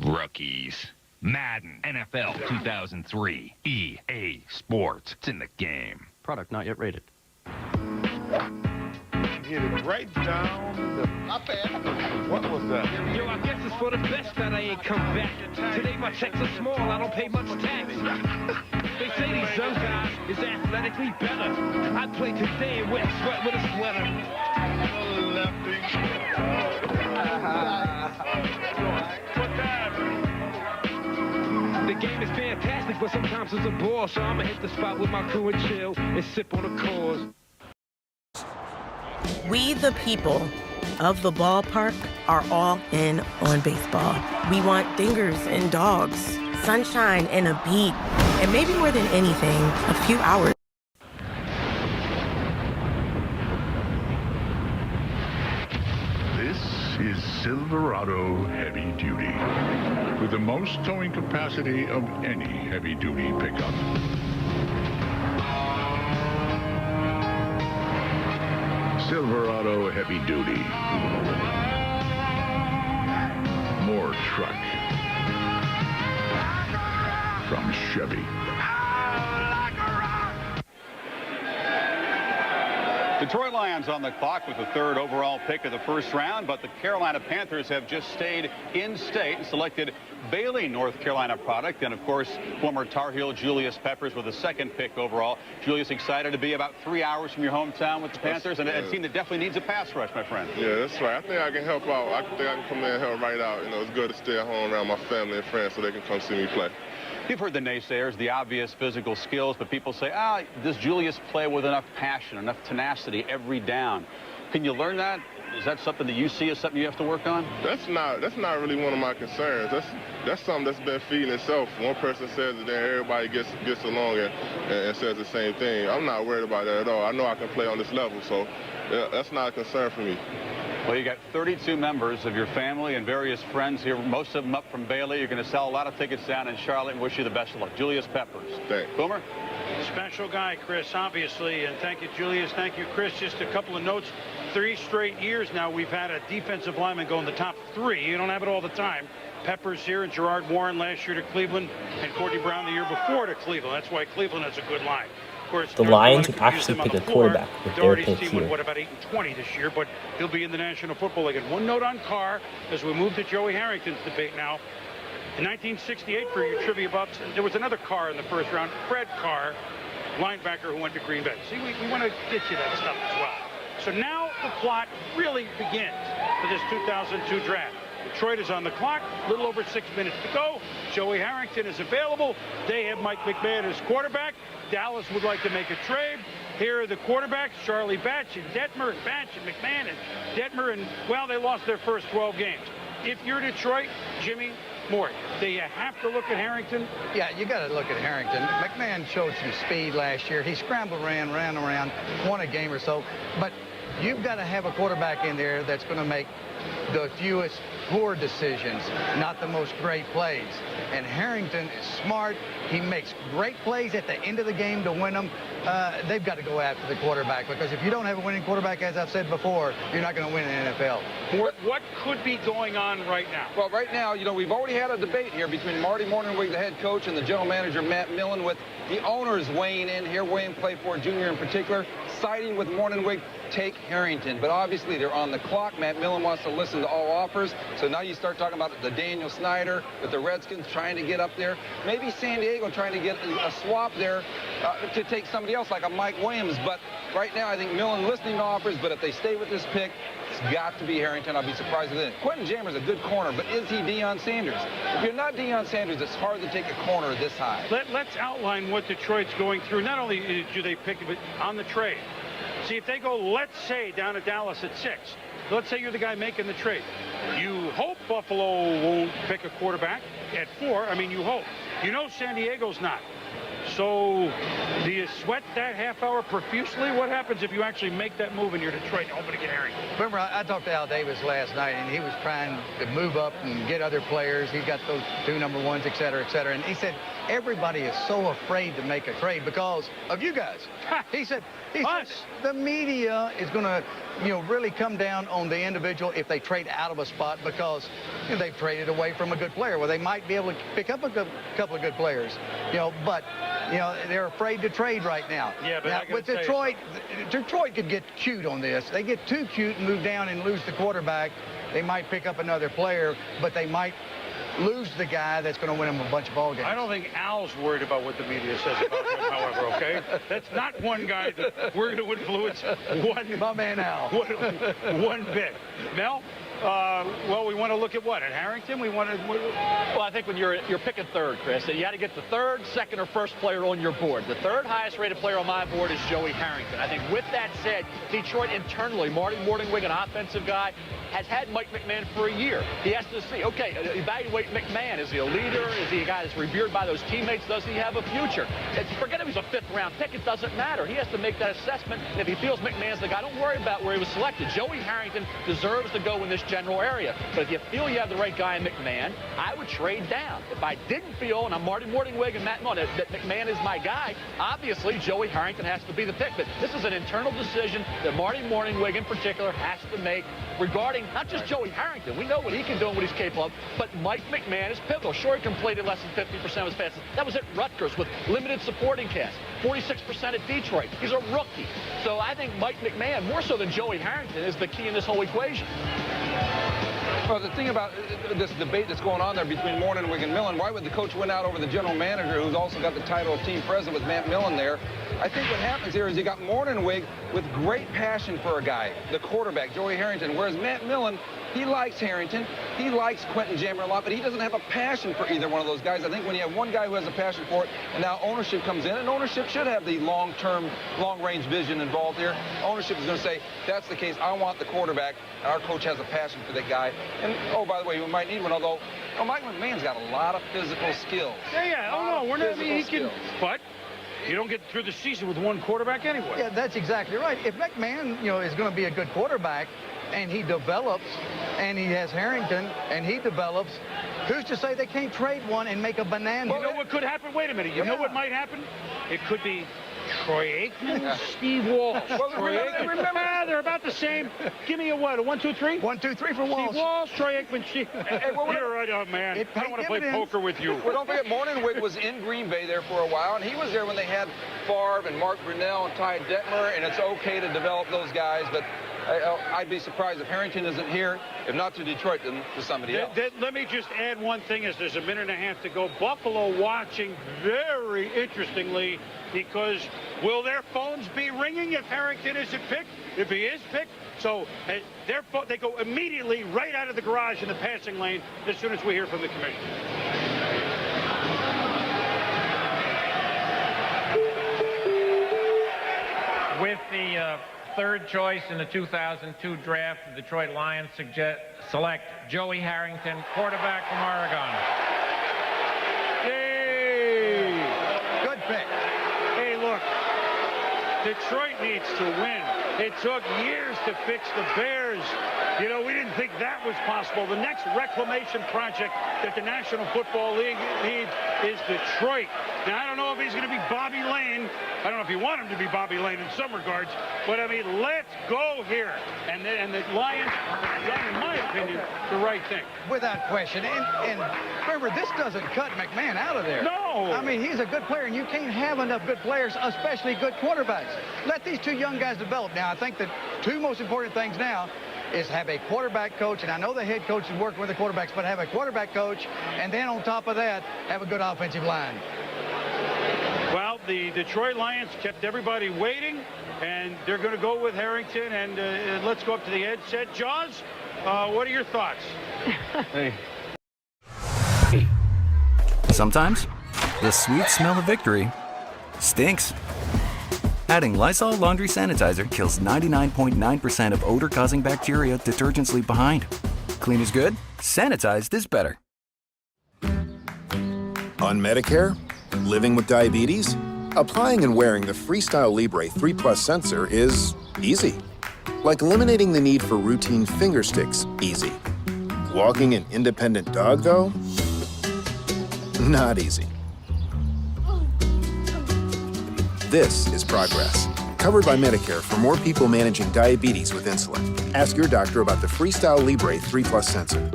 Rookies. Madden, NFL 2003, EA Sports. It's in the game. Product not yet rated. Get it right down the... Not bad. What was that? Yo, I guess it's for the best that I ain't come back. Today my checks are small, I don't pay much tax. They say these young guys is athletically better. I play today and wear sweat with a sweater. The game is fantastic, but sometimes it's a bore. So I'ma hit the spot with my crew and chill and sip on the cause. We, the people of the ballpark, are all in on baseball. We want dingers and dogs, sunshine and a beat, and maybe more than anything, a few hours. This is Silverado Heavy Duty, with the most towing capacity of any heavy-duty pickup. Silverado Heavy Duty. More truck from Chevy. Detroit Lions on the clock with the 3rd overall pick of the first round, but the Carolina Panthers have just stayed in state and selected Bailey, North Carolina product, and of course former Tar Heel Julius Peppers with the 2nd pick overall. Julius, excited to be about 3 hours from your hometown with the Panthers, and a team that definitely needs a pass rush, my friend. Yeah, that's right. I think I can help out. I think I can come in and help right out. You know, it's good to stay at home around my family and friends so they can come see me play. You've heard the naysayers, the obvious physical skills, but people say, does Julius play with enough passion, enough tenacity every down? Can you learn that? Is that something that you see as something you have to work on? That's not really one of my concerns. That's something that's been feeding itself. One person says it, then everybody gets along and says the same thing. I'm not worried about that at all. I know I can play on this level, so that's not a concern for me. Well, you got 32 members of your family and various friends here, most of them up from Bailey. You're going to sell a lot of tickets down in Charlotte, and wish you the best of luck. Julius Peppers. Thanks. Boomer? Special guy, Chris, obviously, and thank you, Julius. Thank you, Chris. Just a couple of notes. 3 straight years now we've had a defensive lineman go in the top 3. You don't have it all the time. Peppers here and Gerard Warren last year to Cleveland, and Courtney Brown the year before to Cleveland. That's why Cleveland has a good line. Of course, The Lions would actually pick a quarterback with their pick team here. went, what, about 8-20 this year, but he'll be in the National Football League. And one note on Carr as we move to Joey Harrington's debate now. In 1968, for your trivia buffs, there was another Carr in the first round, Fred Carr, linebacker who went to Green Bay. See, we want to get you that stuff as well. So now the plot really begins for this 2002 draft. Detroit is on the clock, a little over 6 minutes to go. Joey Harrington is available. They have Mike McMahon as quarterback. Dallas would like to make a trade. Here are the quarterbacks, Charlie Batch and Detmer, and Batch and McMahon and Detmer, and, well, they lost their first 12 games. If you're Detroit, Jimmy, Mort, do you have to look at Harrington? Yeah, you got to look at Harrington. McMahon showed some speed last year. He scrambled around, ran around, won a game or so. But you've got to have a quarterback in there that's going to make the fewest poor decisions, not the most great plays. And Harrington is smart. He makes great plays at the end of the game to win them. They've got to go after the quarterback, because if you don't have a winning quarterback, as I've said before, you're not going to win in the NFL. What could be going on right now? Well, right now, you know, we've already had a debate here between Marty Mornhinweg, the head coach, and the general manager, Matt Millen, with the owners weighing in here, William Clayford Jr. in particular, siding with Mornhinweg, take Harrington. But obviously, they're on the clock. Matt Millen wants to listen to all offers. So now you start talking about the Daniel Snyder, with the Redskins trying to get up there. Maybe San Diego trying to get a swap there to take somebody else like a Mike Williams. But right now, I think Millen listening to offers, but if they stay with this pick, it's got to be Harrington. I'll be surprised if it isn't. Quentin Jammer's a good corner, but is he Deion Sanders? If you're not Deion Sanders, it's hard to take a corner this high. Let's outline what Detroit's going through. Not only do they pick it, but on the trade. See, if they go, let's say, down to Dallas at 6, let's say you're the guy making the trade. You hope Buffalo won't pick a quarterback at 4. I mean, you hope. You know San Diego's not. So do you sweat that half hour profusely? What happens if you actually make that move in your Detroit hoping to get Harrington? Remember, I talked to Al Davis last night, and he was trying to move up and get other players. He's got those 2 number 1s, et cetera, et cetera. And he said everybody is so afraid to make a trade because of you guys. He said the media is going to, really come down on the individual if they trade out of a spot because they've traded away from a good player. Well, they might be able to pick up a couple of good players, but they're afraid to trade right now. Yeah, but now, with Detroit could get cute on this. They get too cute and move down and lose the quarterback. They might pick up another player, but they might lose the guy that's going to win them a bunch of ball games. I don't think Al's worried about what the media says about him, however, okay? That's not one guy that we're going to influence one. My man Al. One bit. Mel? Well, we want to look at what? At Harrington? We want to... Well, I think when you're picking third, Chris, you got to get the third, second, or first player on your board. The third highest rated player on my board is Joey Harrington. I think with that said, Detroit internally, Marty Mornhinweg, an offensive guy, has had Mike McMahon for a year. He has to see, okay, evaluate McMahon. Is he a leader? Is he a guy that's revered by those teammates? Does he have a future? Forget if he's a 5th-round pick. It doesn't matter. He has to make that assessment. And if he feels McMahon's the guy, don't worry about where he was selected. Joey Harrington deserves to go in this general area. But if you feel you have the right guy in McMahon, I would trade down. If I didn't feel, and I'm Marty Mornhinweg and Matt Millen, that McMahon is my guy, obviously Joey Harrington has to be the pick. But this is an internal decision that Marty Mornhinweg in particular has to make regarding not just Joey Harrington. We know what he can do and what he's capable of, but Mike McMahon is pivotal. Sure, he completed less than 50% of his passes. That was at Rutgers with limited supporting cast. 46% at Detroit. He's a rookie. So I think Mike McMahon, more so than Joey Harrington, is the key in this whole equation. Well, the thing about this debate that's going on there between Mornhinweg and Millen, why would the coach win out over the general manager, who's also got the title of team president with Matt Millen there? I think what happens here is you got Morningwig with great passion for a guy, the quarterback, Joey Harrington, whereas Matt Millen, he likes Harrington, he likes Quentin Jammer a lot, but he doesn't have a passion for either one of those guys. I think when you have one guy who has a passion for it, and now ownership comes in, and ownership should have the long-term, long-range vision involved here. Ownership is going to say, that's the case, I want the quarterback, and our coach has a passion for that guy. And, oh, by the way, we might need one, although, Mike McMahon's got a lot of physical skills. Yeah, oh no, we're not, I mean, he can, but you don't get through the season with one quarterback anyway. Yeah, that's exactly right. If McMahon, is going to be a good quarterback, and he develops, and he has Harrington, and he develops, who's to say they can't trade one and make a bonanza? Well, you know what could happen? Wait a minute. You know what might happen? It could be Troy Aikman, Steve Walsh. Well, remember, they're about the same. Give me a what? A 1, 2, 3? 1, 2, 3 for Walsh. Steve Walsh, Troy Aikman, Steve. You're right, man. I don't want to play poker with you. Well, don't forget, Morningwig was in Green Bay there for a while, and he was there when they had Favre and Mark Brunell and Ty Detmer, and it's okay to develop those guys, but I'd be surprised if Harrington isn't here, if not to Detroit, then to somebody else. Let me just add one thing as there's a minute and a half to go. Buffalo watching very interestingly, because will their phones be ringing if Harrington isn't picked? If he is picked? So they go immediately right out of the garage in the passing lane as soon as we hear from the commission. With the third choice in the 2002 draft, the Detroit Lions select Joey Harrington, quarterback from Oregon. Hey! Good pick. Hey, look, Detroit needs to win. It took years to fix the Bears. We didn't think that was possible. The next reclamation project that the National Football League needs is Detroit. Now, I don't know if he's going to be Bobby Lane. I don't know if you want him to be Bobby Lane in some regards, but I mean, let's go here. And the Lions have done, in my opinion, the right thing. Without question. And remember, this doesn't cut McMahon out of there. No. I mean, he's a good player, and you can't have enough good players, especially good quarterbacks. Let these two young guys develop. Now, I think the two most important things now is have a quarterback coach, and I know the head coach is working with the quarterbacks, but have a quarterback coach, and then on top of that, have a good offensive line. Well, the Detroit Lions kept everybody waiting, and they're going to go with Harrington, and let's go up to the edge set. Jaws, what are your thoughts? Hey. Sometimes the sweet smell of victory stinks. Adding Lysol Laundry Sanitizer kills 99.9% of odor-causing bacteria detergents leave behind. Clean is good, sanitized is better. On Medicare, living with diabetes, applying and wearing the Freestyle Libre 3 Plus sensor is easy. Like eliminating the need for routine finger sticks, easy. Walking an independent dog, though, not easy. This is progress. Covered by Medicare for more people managing diabetes with insulin. Ask your doctor about the Freestyle Libre 3 Plus sensor.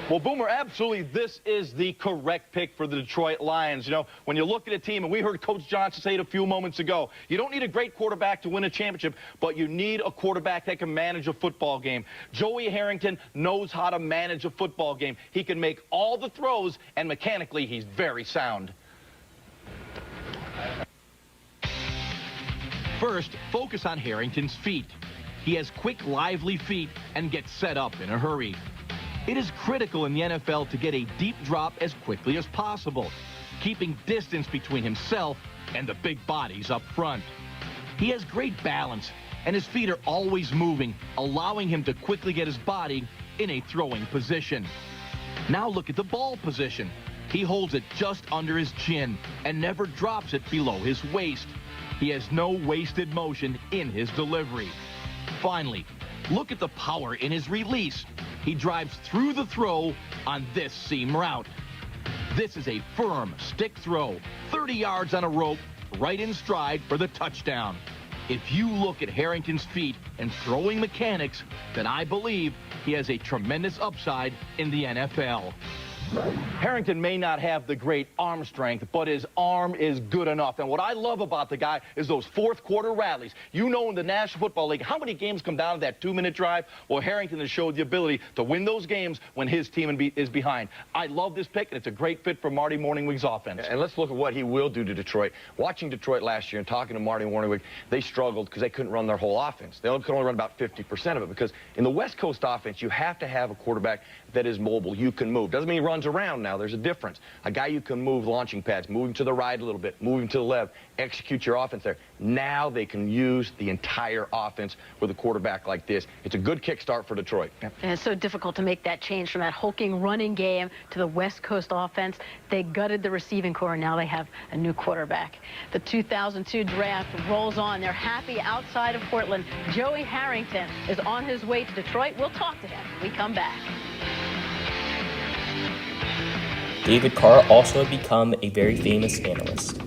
Well, Boomer, absolutely, this is the correct pick for the Detroit Lions. When you look at a team, and we heard Coach Johnson say it a few moments ago, you don't need a great quarterback to win a championship, but you need a quarterback that can manage a football game. Joey Harrington knows how to manage a football game. He can make all the throws, and mechanically, he's very sound. First, focus on Harrington's feet. He has quick, lively feet and gets set up in a hurry. It is critical in the NFL to get a deep drop as quickly as possible, keeping distance between himself and the big bodies up front. He has great balance, and his feet are always moving, allowing him to quickly get his body in a throwing position. Now look at the ball position. He holds it just under his chin and never drops it below his waist. He has no wasted motion in his delivery. Finally, look at the power in his release. He drives through the throw on this seam route. This is a firm stick throw, 30 yards on a rope, right in stride for the touchdown. If you look at Harrington's feet and throwing mechanics, then I believe he has a tremendous upside in the NFL. Harrington may not have the great arm strength, but his arm is good enough. And what I love about the guy is those fourth-quarter rallies. You know, in the National Football League, how many games come down to that 2-minute drive? Well, Harrington has showed the ability to win those games when his team is behind. I love this pick, and it's a great fit for Marty Morningwig's offense. And let's look at what he will do to Detroit. Watching Detroit last year and talking to Marty Morningwig, they struggled because they couldn't run their whole offense. They could only run about 50% of it because in the West Coast offense, you have to have a quarterback that is mobile. You can move. Doesn't mean he runs around now. There's a difference. A guy you can move launching pads, move him to the right a little bit, move him to the left, execute your offense there. Now they can use the entire offense with a quarterback like this. It's a good kickstart for Detroit. And it's so difficult to make that change from that hulking running game to the West Coast offense. They gutted the receiving core, and now they have a new quarterback. The 2002 draft rolls on. They're happy outside of Portland. Joey Harrington is on his way to Detroit. We'll talk to him when we come back. David Carr also had become a very famous analyst.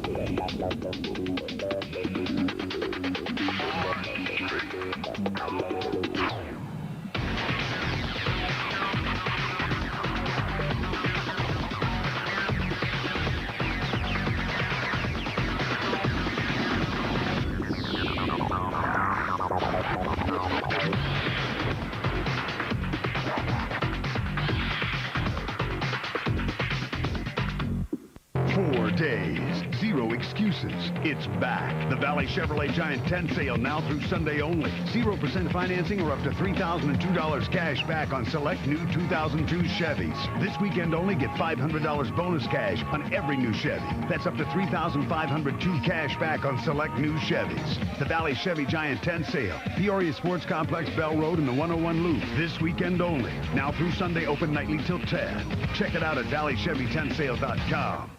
4 days, 0 excuses. It's back. The Valley Chevrolet Giant 10 sale now through Sunday only. 0% financing or up to $3,002 cash back on select new 2002 Chevys. This weekend only, get $500 bonus cash on every new Chevy. That's up to $3,502 cash back on select new Chevys. The Valley Chevy Giant 10 sale. Peoria Sports Complex, Bell Road, and the 101 Loop. This weekend only. Now through Sunday, open nightly till 10. Check it out at valleychevy10sale.com.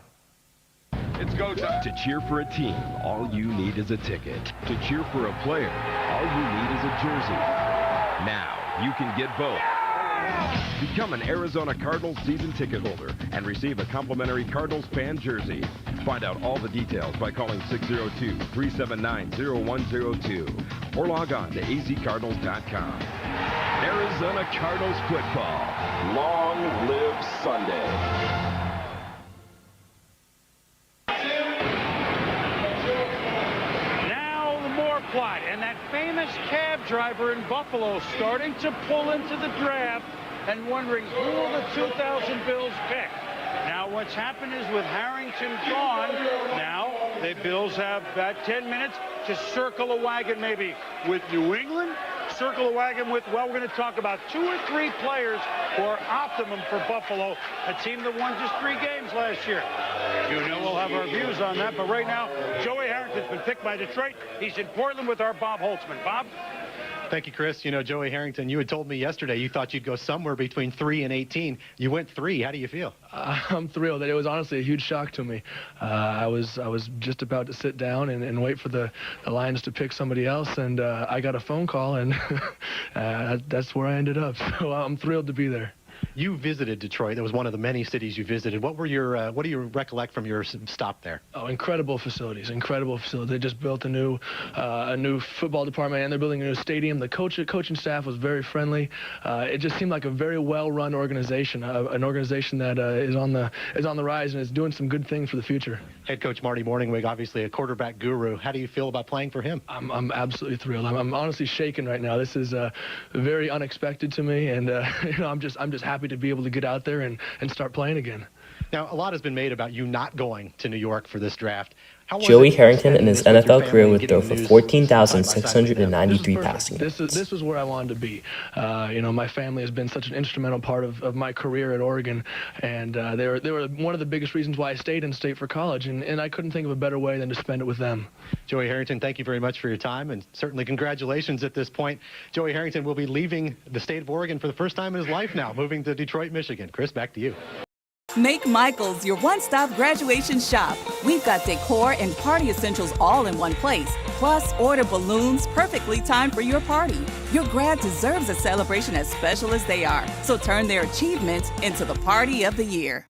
It's go time. To cheer for a team, all you need is a ticket. To cheer for a player, all you need is a jersey. Now, you can get both. Become an Arizona Cardinals season ticket holder and receive a complimentary Cardinals fan jersey. Find out all the details by calling 602-379-0102 or log on to azcardinals.com. Arizona Cardinals football. Long live Sunday. Plot, and that famous cab driver in Buffalo starting to pull into the draft and wondering who will the 2000 Bills pick. Now what's happened is with Harrington gone, now the Bills have about 10 minutes to circle a wagon maybe with New England, circle a wagon with, well, we're going to talk about 2 or 3 players who are optimum for Buffalo, a team that won just 3 games last year. You know we'll have our views on that, but right now, Joey Harrington's been picked by Detroit. He's in Portland with our Bob Holtzman. Bob? Thank you, Chris. You know, Joey Harrington, you had told me yesterday you thought you'd go somewhere between 3 and 18. You went 3. How do you feel? I'm thrilled. It was honestly a huge shock to me. I was just about to sit down and wait for the Lions to pick somebody else, and I got a phone call, and that's where I ended up. So I'm thrilled to be there. You visited Detroit. That was one of the many cities you visited. What do you recollect from your stop there? Oh, incredible facilities, incredible facilities. They just built a new football department, and they're building a new stadium. The coaching staff was very friendly. It just seemed like a very well-run organization, an organization that is on the rise and is doing some good things for the future. Head coach Marty Morningwig, obviously a quarterback guru. How do you feel about playing for him? I'm absolutely thrilled. I'm honestly shaken right now. This is very unexpected to me, and you know, I'm just happy to be able to get out there and start playing again. Now, a lot has been made about you not going to New York for this draft. Joey Harrington in his NFL career would throw for 14,693 passing yards. This was where I wanted to be. You know, my family has been such an instrumental part of my career at Oregon, and they were one of the biggest reasons why I stayed in state for college, and I couldn't think of a better way than to spend it with them. Joey Harrington, thank you very much for your time, and certainly congratulations at this point. Joey Harrington will be leaving the state of Oregon for the first time in his life now, moving to Detroit, Michigan. Chris, back to you. Make Michael's your one-stop graduation shop. We've got decor and party essentials all in one place. Plus, order balloons perfectly timed for your party. Your grad deserves a celebration as special as they are. So turn their achievements into the party of the year.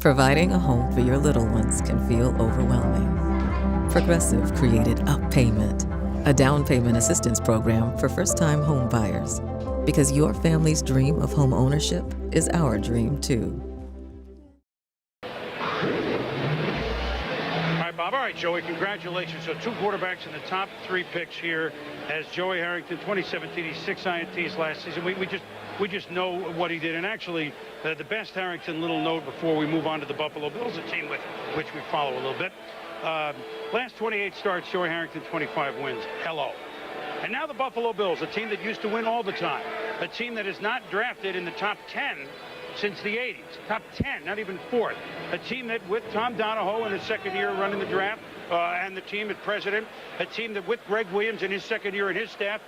Providing a home for your little ones can feel overwhelming. Progressive created Up Payment. a down payment assistance program for first-time home buyers. Because your family's dream of home ownership is our dream, too. Bob. All right, Joey, congratulations. So 2 quarterbacks in the top 3 picks here as Joey Harrington, 2017. He's 6 INTs last season. We just know what he did. And actually, the best Harrington little note before we move on to the Buffalo Bills, a team with which we follow a little bit. Last 28 starts, Joey Harrington, 25 wins. Hello. And now the Buffalo Bills, a team that used to win all the time. A team that is not drafted in the top 10 since the 80s. Top 10, not even 4th. A team that with Tom Donahoe in his second year running the draft and the team at president, a team that with Greg Williams in his second year and his staff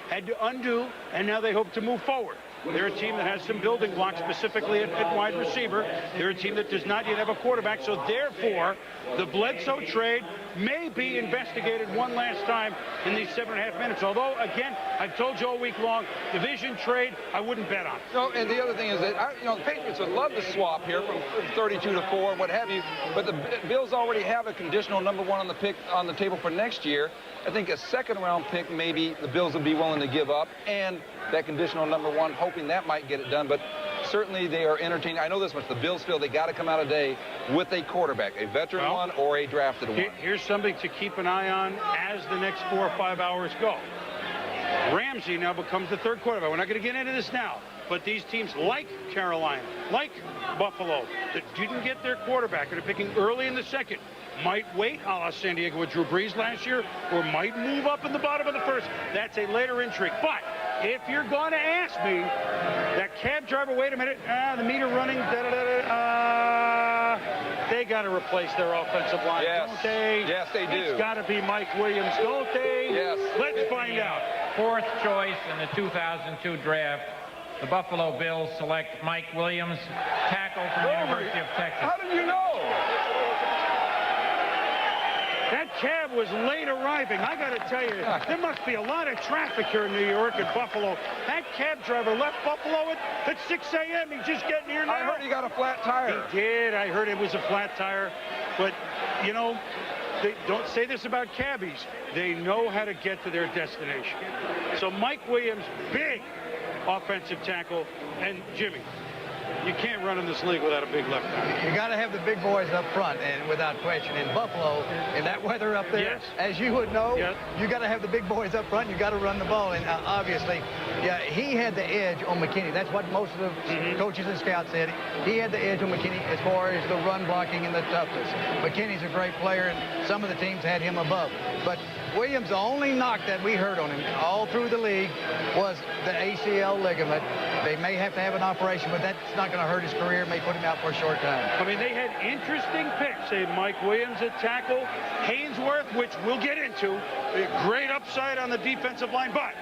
had to undo, and now they hope to move forward. They're a team that has some building blocks, specifically at wide receiver. They're a team that does not yet have a quarterback, so therefore the Bledsoe trade may be investigated one last time in these 7.5 minutes. Although, again, I've told you all week long, division trade, I wouldn't bet on. No, and the other thing is that, the Patriots would love to swap here from 32 to 4, what have you, but the Bills already have a conditional number 1 on the pick on the table for next year. I think a second-round pick maybe the Bills would be willing to give up, and that conditional number 1, hoping that might get it done. But certainly they are entertaining. I know this much. The Bills feel they got to come out today with a quarterback, a veteran one or a drafted one. Here's something to keep an eye on as the next 4 or 5 hours go. Ramsey now becomes the 3rd quarterback. We're not going to get into this now, but these teams like Carolina, like Buffalo, that didn't get their quarterback and are picking early in the 2nd, might wait, a la San Diego with Drew Brees last year, or might move up in the bottom of the 1st. That's a later intrigue. But if you're going to ask me, that cab driver, wait a minute, the meter running, they got to replace their offensive line, don't they? Yes, they do. It's got to be Mike Williams, don't they? Yes. Let's find out. 4th choice in the 2002 draft, the Buffalo Bills select Mike Williams, tackle from the University of Texas. How did you know? That cab was late arriving. I got to tell you, there must be a lot of traffic here in New York and Buffalo. That cab driver left Buffalo at 6 a.m. He's just getting here now. I heard he got a flat tire. He did. I heard it was a flat tire. But, they don't say this about cabbies. They know how to get to their destination. So Mike Williams, big offensive tackle. And Jimmy, you can't run in this league without a big left tackle. You got to have the big boys up front, and without question, in Buffalo, in that weather up there, as you would know, you got to have the big boys up front. You got to run the ball, and obviously, he had the edge on McKinney. That's what most of the coaches and scouts said. He had the edge on McKinney as far as the run blocking and the toughness. McKinney's a great player, and some of the teams had him above. But Williams, the only knock that we heard on him all through the league was the ACL ligament. They may have to have an operation, but that's not going to hurt his career. May put him out for a short time. I mean, they had interesting picks. They had Mike Williams at tackle, Haynesworth, which we'll get into. A great upside on the defensive line, but.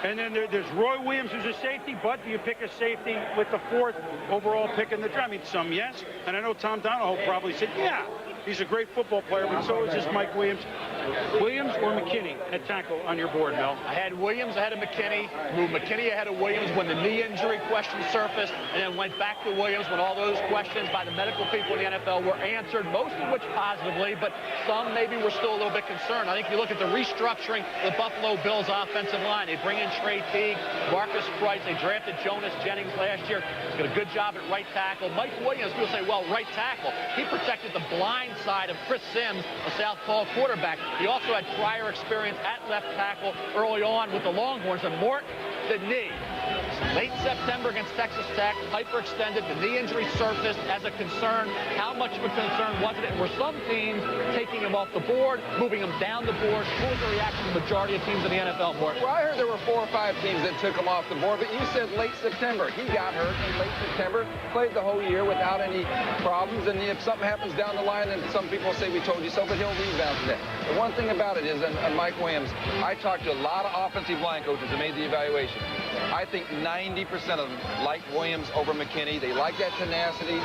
And then there's Roy Williams, who's a safety, but do you pick a safety with the 4th overall pick in the draft? I mean, some yes, and I know Tom Donahoe probably said, yeah, he's a great football player, but so is this Mike Williams. Williams or McKinney at tackle on your board, Mel? I had Williams ahead of McKinney, moved McKinney ahead of Williams when the knee injury question surfaced, and then went back to Williams when all those questions by the medical people in the NFL were answered, most of which positively, but some maybe were still a little bit concerned. I think you look at the restructuring of the Buffalo Bills offensive line. They bring in Trey Teague, Marcus Price. They drafted Jonas Jennings last year. He's got a good job at right tackle. Mike Williams, people say, well, right tackle. He protected the blind side of Chris Sims, a southpaw quarterback. He also had prior experience at left tackle early on with the Longhorns. And Mort, the knee. Late September against Texas Tech, hyperextended. The knee injury surfaced as a concern. How much of a concern was it? And were some teams taking him off the board, moving him down the board? What was the reaction of the majority of teams in the NFL, Mort? Well, I heard there were 4 or 5 teams that took him off the board, but you said late September. He got hurt in late September, played the whole year without any problems, and if something happens down the line, then some people say we told you so, but he'll rebound today. The one thing about it is, and Mike Williams, I talked to a lot of offensive line coaches that made the evaluation. I think 90% 90% of them like Williams over McKinney. They like that tenacity,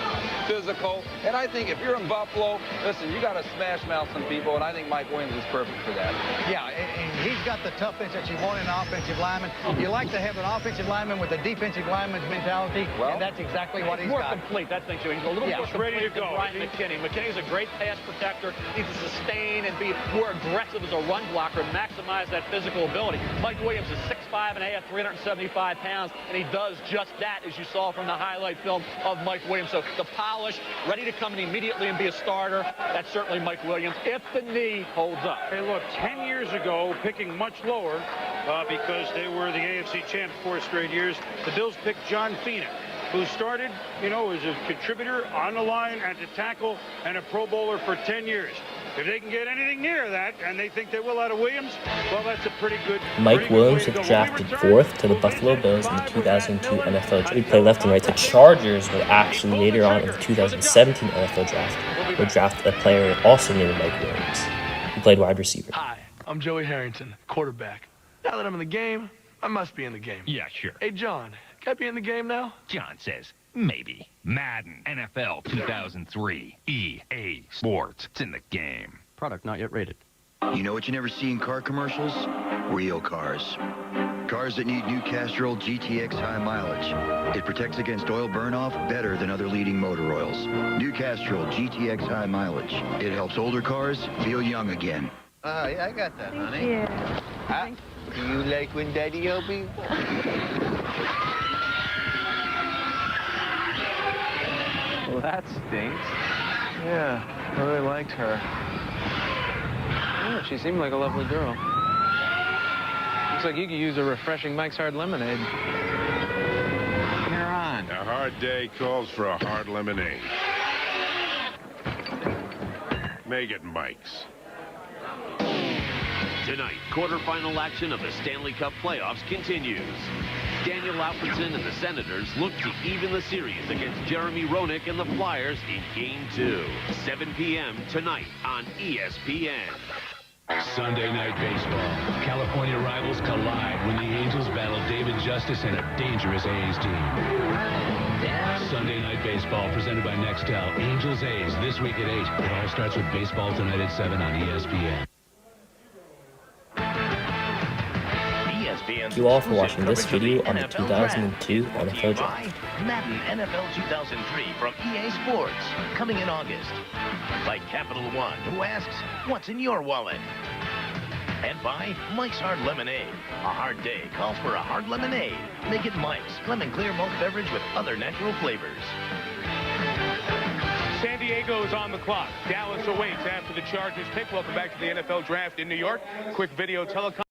physical. And I think if you're in Buffalo, listen, you got to smash mouth some people, and I think Mike Williams is perfect for that. Yeah, and he's got the toughness that you want in an offensive lineman. You like to have an offensive lineman with a defensive lineman's mentality, and that's exactly what he's more got. Complete, that's thing too. He's a little more complete ready to than go. Brian McKinney. McKinney's a great pass protector. Needs to sustain and be more aggressive as a run blocker and maximize that physical ability. Mike Williams is 6'5½", 375 pounds, and he does just that, as you saw from the highlight film of Mike Williams. So the polish, ready to come in immediately and be a starter, that's certainly Mike Williams, if the knee holds up. Hey, look, 10 years ago, picking much lower because they were the AFC champs 4 straight years, the Bills picked John Fina, who started, you know, as a contributor on the line and to tackle and a Pro Bowler for 10 years. If they can get anything near that, and they think they will out of Williams, well, that's a pretty good. Mike Williams was drafted 4th to the Buffalo Bills in the 2002 NFL draft. He played left and right. The Chargers would actually later on in the 2017 NFL draft would draft a player also named Mike Williams. He played wide receiver. Hi, I'm Joey Harrington, quarterback. Now that I'm in the game, I must be in the game. Yeah, sure. Hey, John, can I be in the game now? John says, maybe. Madden, NFL 2003, EA Sports. It's in the game. Product not yet rated. You know what you never see in car commercials? Real cars. Cars that need new Castrol GTX high mileage. It protects against oil burn-off better than other leading motor oils. New Castrol GTX high mileage. It helps older cars feel young again. Yeah, I got that, honey. Yeah. Do you like when Daddy help you? Well, that stinks. Yeah, I really liked her. Yeah, she seemed like a lovely girl. Looks like you could use a refreshing Mike's Hard Lemonade. You're on. A hard day calls for a hard lemonade. Make it Mike's. Tonight, quarterfinal action of the Stanley Cup playoffs continues. Daniel Alfredson and the Senators look to even the series against Jeremy Roenick and the Flyers in Game 2. 7 p.m. tonight on ESPN. Sunday Night Baseball. California rivals collide when the Angels battle David Justice and a dangerous A's team. Sunday Night Baseball presented by Nextel. Angels A's this week at 8. It all starts with Baseball Tonight at 7 on ESPN. Thank you all for watching this video on the 2002 NFL Draft. Madden NFL 2003 from EA Sports, coming in August. By Capital One, who asks, what's in your wallet? And by Mike's Hard Lemonade. A hard day calls for a hard lemonade. Make it Mike's lemon clear malt beverage with other natural flavors. San Diego is on the clock. Dallas awaits after the Chargers pick. Welcome back to the NFL Draft in New York. Quick video telecom.